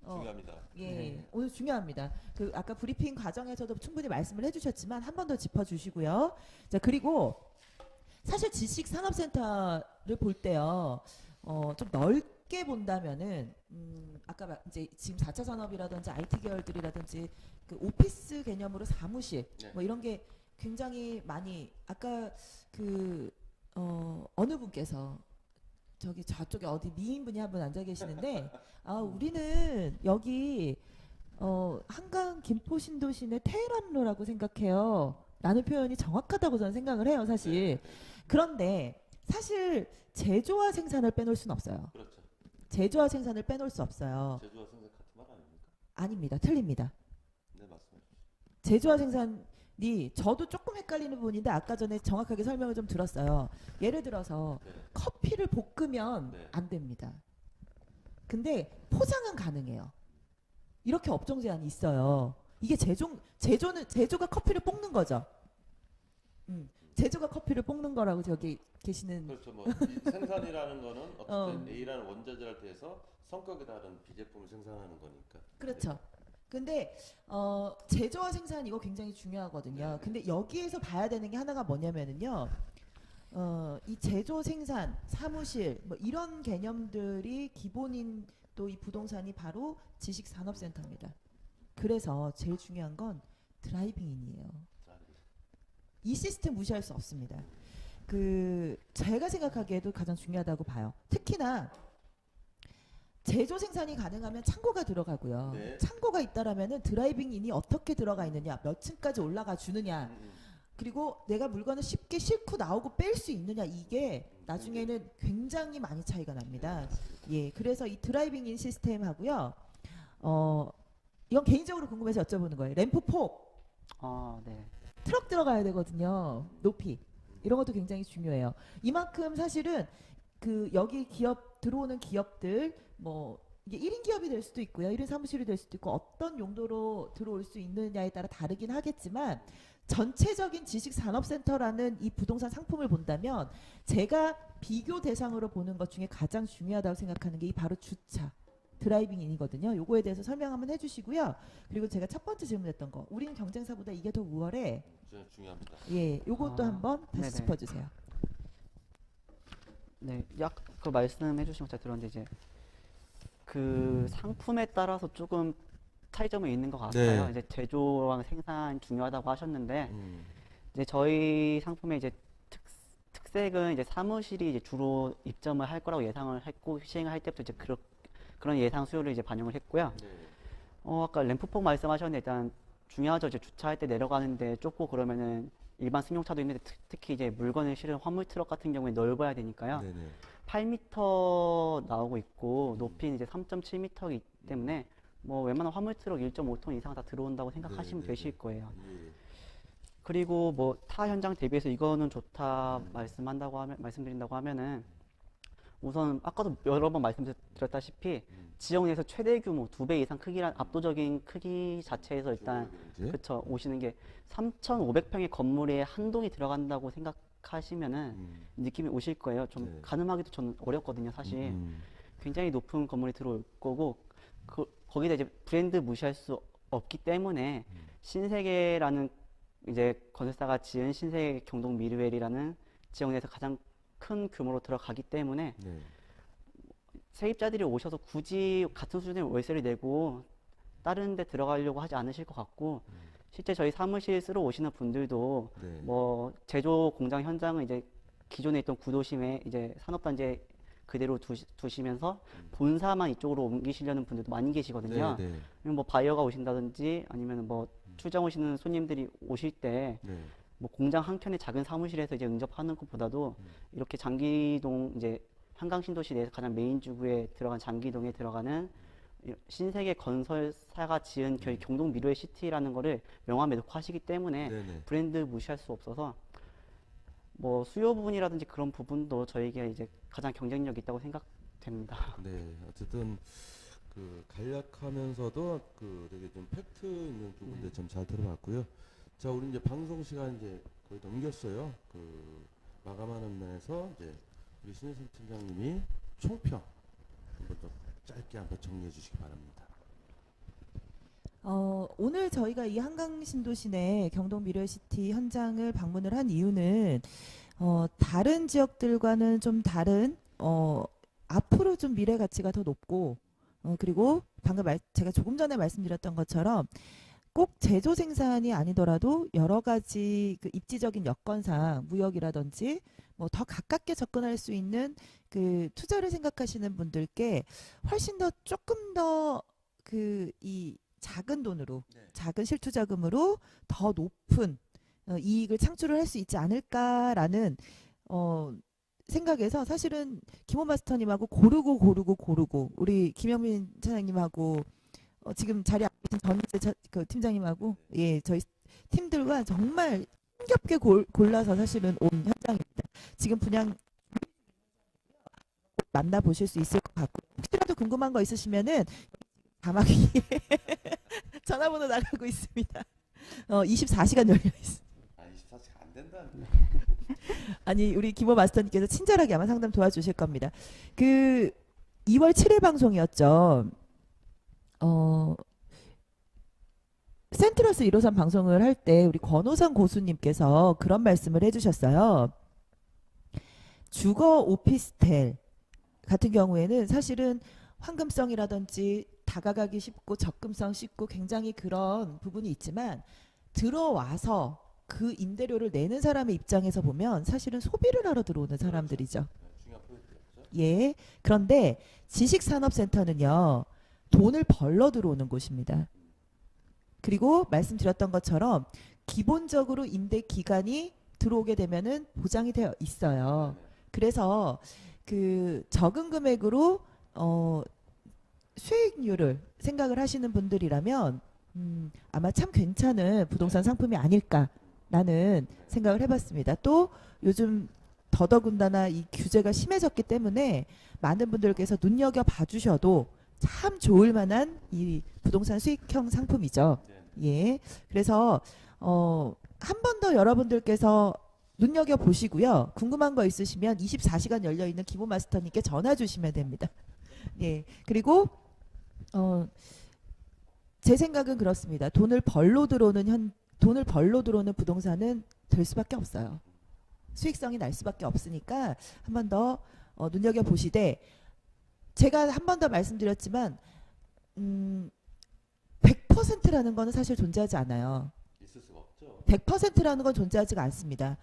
Speaker 2: 중요합니다.
Speaker 3: 예, 오늘 중요합니다. 그 아까 브리핑 과정에서도 충분히 말씀을 해주셨지만 한 번 더 짚어주시고요. 자, 그리고 사실 지식산업센터를 볼 때요, 좀 넓게 본다면은 아까 이제 지금 4차 산업이라든지 IT 계열들이라든지 그 오피스 개념으로 사무실
Speaker 2: 네.
Speaker 3: 뭐 이런 게 굉장히 많이 아까 그 어느 분께서 저기 저쪽에 어디 미인분이 한 분 앉아 계시는데 아 우리는 여기 한강 김포 신도시내 테헤란로라고 생각해요. 라는 표현이 정확하다고 저는 생각을 해요, 사실. 그런데 사실 제조와 생산을 빼놓을 수는 없어요.
Speaker 2: 그렇죠.
Speaker 3: 제조와 생산을 빼놓을 수 없어요.
Speaker 2: 제조와 생산 같은 말 아닙니까?
Speaker 3: 아닙니다. 틀립니다.
Speaker 2: 네, 맞습니다.
Speaker 3: 제조와 생산이 저도 조금 헷갈리는 부분인데 아까 전에 정확하게 설명을 좀 들었어요. 예를 들어서
Speaker 2: 네.
Speaker 3: 커피를 볶으면
Speaker 2: 네.
Speaker 3: 안 됩니다. 근데 포장은 가능해요. 이렇게 업종 제한이 있어요. 이게 제조가 커피를 볶는 거죠. 제조가 커피를 볶는 거라고 저기 계시는
Speaker 2: 그렇죠. 뭐 이 생산이라는 거는 어쨌든
Speaker 3: 어.
Speaker 2: A라는 원자재를 대해서 성격에 따른 비제품을 생산하는 거니까.
Speaker 3: 그렇죠. 근데 제조와 생산 이거 굉장히 중요하거든요.
Speaker 2: 네.
Speaker 3: 근데 여기에서 봐야 되는 게 하나가 뭐냐면은요. 이 제조 생산, 사무실 뭐 이런 개념들이 기본인 또 이 부동산이 바로 지식산업센터입니다. 그래서 제일 중요한 건 드라이빙인이에요. 이 시스템 무시할 수 없습니다. 그 제가 생각하기에도 가장 중요하다고 봐요. 특히나 제조 생산이 가능하면 창고가 들어가고요.
Speaker 2: 네.
Speaker 3: 창고가 있다라면은 드라이빙인이 어떻게 들어가 있느냐, 몇 층까지 올라가 주느냐, 그리고 내가 물건을 쉽게 싣고 나오고 뺄 수 있느냐, 이게 나중에는 굉장히 많이 차이가 납니다. 예, 그래서 이 드라이빙인 시스템하고요. 이건 개인적으로 궁금해서 여쭤보는 거예요. 램프 폭,
Speaker 4: 네.
Speaker 3: 트럭 들어가야 되거든요. 높이. 이런 것도 굉장히 중요해요. 이만큼 사실은 그 여기 기업 들어오는 기업들 뭐 이게 1인 기업이 될 수도 있고요. 1인 사무실이 될 수도 있고 어떤 용도로 들어올 수 있느냐에 따라 다르긴 하겠지만 전체적인 지식산업센터라는 이 부동산 상품을 본다면 제가 비교 대상으로 보는 것 중에 가장 중요하다고 생각하는 게 이 바로 주차. 드라이빙인이거든요. 요거에 대해서 설명 한번 해주시고요. 그리고 제가 첫 번째 질문했던 거, 우리는 경쟁사보다 이게 더 우월해.
Speaker 2: 중요합니다.
Speaker 3: 예, 요것도 한번 다시
Speaker 4: 네네.
Speaker 3: 짚어주세요.
Speaker 4: 네, 약 그 말씀해 주신 거 잘 들었는데 이제 그 상품에 따라서 조금 차이점이 있는 것 같아요.
Speaker 2: 네.
Speaker 4: 이제 제조랑 생산 중요하다고 하셨는데 이제 저희 상품의 이제 특색은 이제 사무실이 이제 주로 입점을 할 거라고 예상을 했고 시행을 할 때부터 이제 그런 예상 수요를 이제 반영을 했고요.
Speaker 2: 네.
Speaker 4: 아까 램프폭 말씀하셨는데 일단 중요하죠. 이제 주차할 때 내려가는데 좁고 그러면은 일반 승용차도 있는데 특히 이제 물건을 실은 화물 트럭 같은 경우에 넓어야 되니까요.
Speaker 2: 네네.
Speaker 4: 8m 나오고 있고 높이는 이제 3.7m이기 때문에 뭐 웬만한 화물 트럭 1.5톤 이상 다 들어온다고 생각하시면
Speaker 2: 네네네.
Speaker 4: 되실 거예요.
Speaker 2: 예.
Speaker 4: 그리고 뭐 타 현장 대비해서 이거는 좋다 말씀드린다고 하면은 우선 아까도 여러 번 말씀드렸다시피 지역 내에서 최대 규모 2배 이상 크기란 압도적인 크기 자체에서 일단
Speaker 2: 이제?
Speaker 4: 그쵸 오시는 게 3,500평의 건물에 한 동이 들어간다고 생각하시면은 느낌이 오실 거예요. 좀
Speaker 2: 네.
Speaker 4: 가늠하기도 전 어렵거든요, 사실. 굉장히 높은 건물이 들어올 거고 거기다 이제 브랜드 무시할 수 없기 때문에 신세계라는 이제 건설사가 지은 신세계 경동 미르웰이라는 지역 내에서 가장 큰 규모로 들어가기 때문에
Speaker 2: 네.
Speaker 4: 세입자들이 오셔서 굳이 같은 수준의 월세를 내고 다른 데 들어가려고 하지 않으실 것 같고 실제 저희 사무실 쓰러 오시는 분들도
Speaker 2: 네.
Speaker 4: 뭐 제조 공장 현장은 이제 기존에 있던 구도심에 이제 산업단지 그대로 두시면서 본사만 이쪽으로 옮기시려는 분들도 많이 계시거든요.
Speaker 2: 네. 네.
Speaker 4: 아니면 뭐 바이어가 오신다든지 아니면 뭐 출장 오시는 손님들이 오실 때
Speaker 2: 네.
Speaker 4: 뭐 공장 한 켠의 작은 사무실에서 이제 응접하는 것보다도 이렇게 장기동 이제 한강 신도시 내에서 가장 메인 주구에 들어간 장기동에 들어가는 신세계 건설사가 지은 경동 미르웰 시티라는 거를 명함에 넣고 하시기 때문에
Speaker 2: 네네.
Speaker 4: 브랜드 무시할 수 없어서 뭐 수요 부분이라든지 그런 부분도 저에게 이제 가장 경쟁력 있다고 됩니다.
Speaker 2: 네, 어쨌든 그 간략하면서도 그 되게 좀 팩트 있는 부분들 좀 잘 들어봤고요. 자, 우리 이제 방송 시간 이제 거의 넘겼어요. 그 마감하는 면에서 이제 우리 신혜선 팀장님이 총평 한번 좀 짧게 한번 정리해 주시기 바랍니다.
Speaker 3: 오늘 저희가 이 한강 신도시내 경동 미래시티 현장을 방문을 한 이유는 다른 지역들과는 좀 다른 앞으로 좀 미래 가치가 더 높고 그리고 방금 제가 조금 전에 말씀드렸던 것처럼 꼭 제조 생산이 아니더라도 여러 가지 그 입지적인 여건상 무역이라든지 뭐 더 가깝게 접근할 수 있는 그 투자를 생각하시는 분들께 훨씬 더 조금 더 그 이 작은 돈으로 작은 실투자금으로 더 높은 이익을 창출을 할 수 있지 않을까라는 생각에서 사실은 김호 마스터님하고 고르고 우리 김영민 차장님하고 지금 자리에 계신 전희재 그 팀장님하고 예 저희 팀들과 정말 힘겹게 골라서 사실은 온 현장입니다. 지금 분양 만나보실 수 있을 것 같고 혹시라도 궁금한 거 있으시면은 자막 위에 전화번호 나가고 있습니다. 24시간 열려 있습니다.
Speaker 2: 24시간 안 된다.
Speaker 3: 아니 우리 김호 마스터님께서 친절하게 아마 상담 도와주실 겁니다. 그 2월 7일 방송이었죠. 센트러스 153 방송을 할 때 우리 권호상 고수님께서 그런 말씀을 해주셨어요. 주거 오피스텔 같은 경우에는 사실은 황금성이라든지 다가가기 쉽고 접근성 쉽고 굉장히 그런 부분이 있지만 들어와서 그 임대료를 내는 사람의 입장에서 보면 사실은 소비를 하러 들어오는 사람들이죠. 예. 그런데 지식산업센터는요. 돈을 벌러 들어오는 곳입니다. 그리고 말씀드렸던 것처럼 기본적으로 임대 기간이 들어오게 되면은 보장이 되어 있어요. 그래서 그 적은 금액으로 수익률을 생각을 하시는 분들이라면 아마 참 괜찮은 부동산 상품이 아닐까라는 생각을 해봤습니다. 또 요즘 더더군다나 이 규제가 심해졌기 때문에 많은 분들께서 눈여겨 봐주셔도 참 좋을 만한 이 부동산 수익형 상품이죠. 예. 그래서 한 번 더 여러분들께서 눈여겨 보시고요. 궁금한 거 있으시면 24시간 열려 있는 김호 마스터님께 전화 주시면 됩니다. 예. 그리고 제 생각은 그렇습니다. 돈을 벌러 들어오는 부동산은 될 수밖에 없어요. 수익성이 날 수밖에 없으니까 한 번 더 눈여겨 보시되 제가 한 번 더 말씀드렸지만 100%라는 거는 사실 존재하지 않아요.
Speaker 2: 있을 수가 없죠.
Speaker 3: 100%라는 건 존재하지가 않습니다.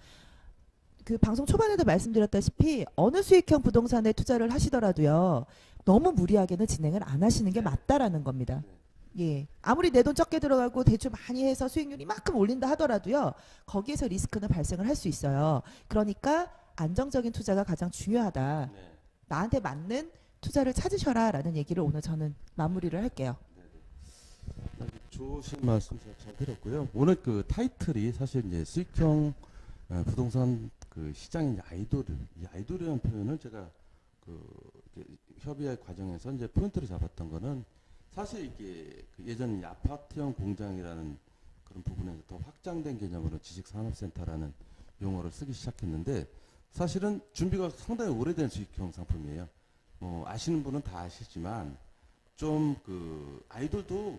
Speaker 3: 그 방송 초반에도 말씀드렸다시피 어느 수익형 부동산에 투자를 하시더라도요. 너무 무리하게는 진행을 안 하시는 게 맞다라는 겁니다. 예. 아무리 내 돈 적게 들어가고 대출 많이 해서 수익률이 이만큼 올린다 하더라도요. 거기에서 리스크는 발생을 할 수 있어요. 그러니까 안정적인 투자가 가장 중요하다. 나한테 맞는 투자를 찾으셔라라는 얘기를 오늘 저는 마무리를 할게요.
Speaker 2: 좋으신 말씀 잘 들었고요. 오늘 그 타이틀이 사실 이제 수익형 부동산 그 시장의 이 아이돌이라는 표현을 제가 그 협의할 과정에서 이제 포인트를 잡았던 거는 사실 이게 그 예전 이 아파트형 공장이라는 그런 부분에서 더 확장된 개념으로 지식산업센터라는 용어를 쓰기 시작했는데 사실은 준비가 상당히 오래된 수익형 상품이에요. 뭐 아시는 분은 다 아시지만 좀 그 아이돌도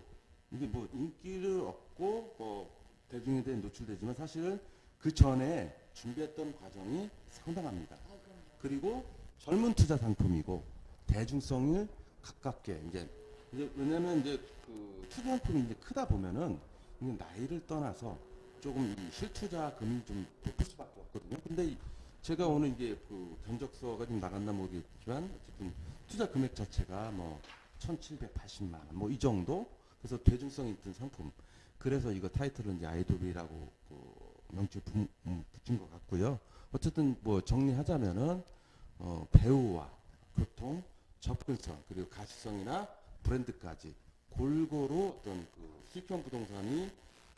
Speaker 2: 이게 뭐 인기를 얻고 뭐 대중에게 노출되지만 사실은 그 전에 준비했던 과정이 상당합니다. 그리고 젊은 투자 상품이고 대중성을 가깝게 이제 왜냐면 이제 그 투자 상품이 이제 크다 보면은 이게 나이를 떠나서 조금 이 실투자금이 좀 높을 수밖에 없거든요. 근데 제가 오늘 이제 그 견적서가 좀 나갔나 모르겠지만 어쨌든 투자 금액 자체가 뭐 1,780만 원 뭐 이 정도. 그래서 대중성 있는 상품. 그래서 이거 타이틀은 이제 아이돌이라고 그 명칭 붙인 것 같고요. 어쨌든 뭐 정리하자면은 배우와 교통, 접근성 그리고 가시성이나 브랜드까지 골고루 어떤 그 수익형 부동산이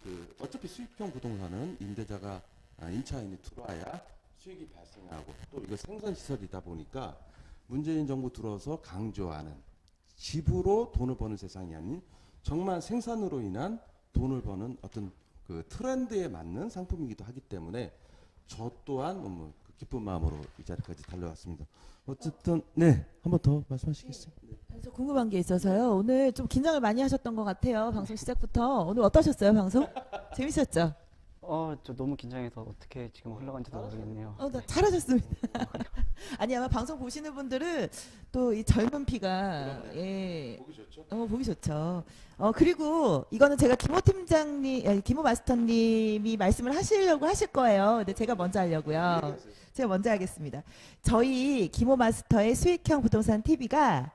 Speaker 2: 그 어차피 수익형 부동산은 임대자가 임차인이 들어와야 수익이 발생하고 또 이거 생산 시설이다 보니까 문재인 정부 들어서 강조하는 집으로 돈을 버는 세상이 아닌 정말 생산으로 인한 돈을 버는 어떤 그 트렌드에 맞는 상품이기도 하기 때문에 저 또한 너무 기쁜 마음으로 이 자리까지 달려왔습니다. 어쨌든 네, 한 번 더 말씀하시겠어요? 네.
Speaker 3: 저 궁금한 게 있어서요. 오늘 좀 긴장을 많이 하셨던 것 같아요. 방송 시작부터. 오늘 어떠셨어요, 방송? 재밌었죠?
Speaker 4: 저 너무 긴장해서 어떻게 지금 흘러간지도 모르겠네요.
Speaker 3: 나 잘하셨습니다. 아니 아마 방송 보시는 분들은 또 이 젊은 피가
Speaker 2: 보기 좋죠?
Speaker 3: 보기 좋죠. 그리고 이거는 제가 김호 팀장님, 김호 마스터님이 말씀을 하시려고 하실 거예요. 근데 제가 먼저 하려고요. 제가 먼저 하겠습니다. 저희 김호 마스터의 수익형 부동산 TV가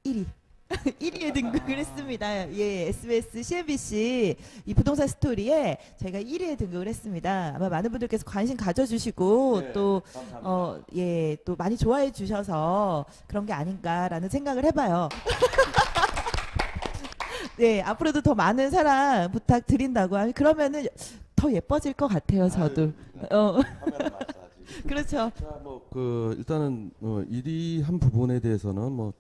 Speaker 3: 1위. 1위에 등극을 했습니다. 예, SBS, CNBC 이 부동산 스토리에 저희가 1위에 등극을 했습니다. 아마 많은 분들께서 관심 가져주시고
Speaker 2: 네,
Speaker 3: 또
Speaker 2: 감사합니다.
Speaker 3: 예, 또 많이 좋아해 주셔서 그런 게 아닌가라는 생각을 해봐요. 네, 앞으로도 더 많은 사랑 부탁드린다고 하면 그러면은 더 예뻐질 것 같아요, 저도.
Speaker 2: 카메라 마사지.
Speaker 3: 그렇죠.
Speaker 2: 자, 뭐 그 일단은 1위 한 부분에 대해서는 뭐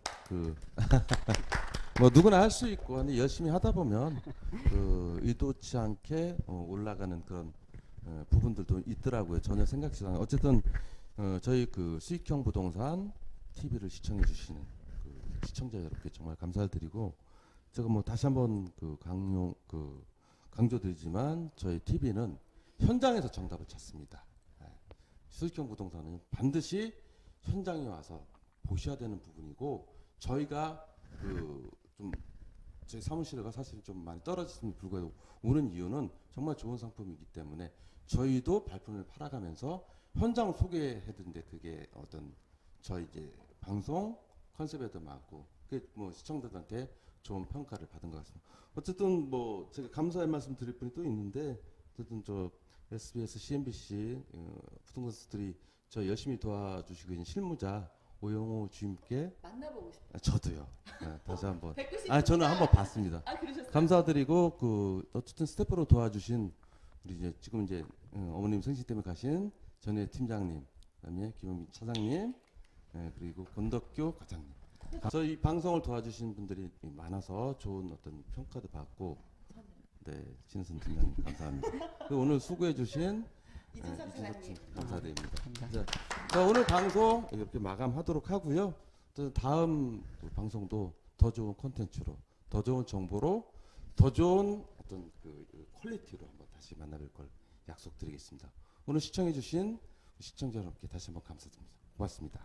Speaker 2: 누구나 할 수 있고 근데 열심히 하다 보면 그 의도치 않게 올라가는 그런 부분들도 있더라고요. 전혀 생각지 않은. 어쨌든 저희 그 수익형 부동산 TV를 시청해 주시는 그 시청자 여러분께 정말 감사를 드리고 제가 뭐 다시 한번 강조드리지만 저희 TV는 현장에서 정답을 찾습니다. 수익형 부동산은 반드시 현장에 와서 보셔야 되는 부분이고 저희가 좀 저희 사무실가 사실 좀 많이 떨어졌음에도 불구하고 오는 이유는 정말 좋은 상품이기 때문에 저희도 발품을 팔아가면서 현장 소개해드는데 그게 어떤 저희 이제 방송 컨셉에도 맞고 그 뭐 시청자들한테 좋은 평가를 받은 것 같습니다. 어쨌든 뭐 제가 감사의 말씀 드릴 분이 또 있는데 어쨌든 저 SBS, CNBC 부동산 스토리 저 열심히 도와주시고 있는 실무자 오영호 주임께
Speaker 3: 만나보고 싶어요.
Speaker 2: 저도요. 네, 다시 한번.
Speaker 3: 뵙고 싶습니다.
Speaker 2: 저는 한번 봤습니다.
Speaker 3: 그러셨어요?
Speaker 2: 감사드리고 어쨌든 스태프로 도와주신 우리 이제 지금 이제 어머님 생신 때문에 가신 전혜 팀장님, 그다음에 김용민 차장님, 그리고 권덕교 과장님. 저희 방송을 도와주신 분들이 많아서 좋은 어떤 평가도 받고. 네, 진선 팀장님 감사합니다. 그리고 오늘 수고해주신
Speaker 3: 이준석 사장님
Speaker 2: 감사드립니다. 자, 오늘 방송 이렇게 마감하도록 하고요. 또 다음 방송도 더 좋은 콘텐츠로, 더 좋은 정보로, 더 좋은 어떤 그 퀄리티로 한번 다시 만나뵐 걸 약속드리겠습니다. 오늘 시청해주신 시청자 여러분께 다시 한번 감사드립니다. 고맙습니다.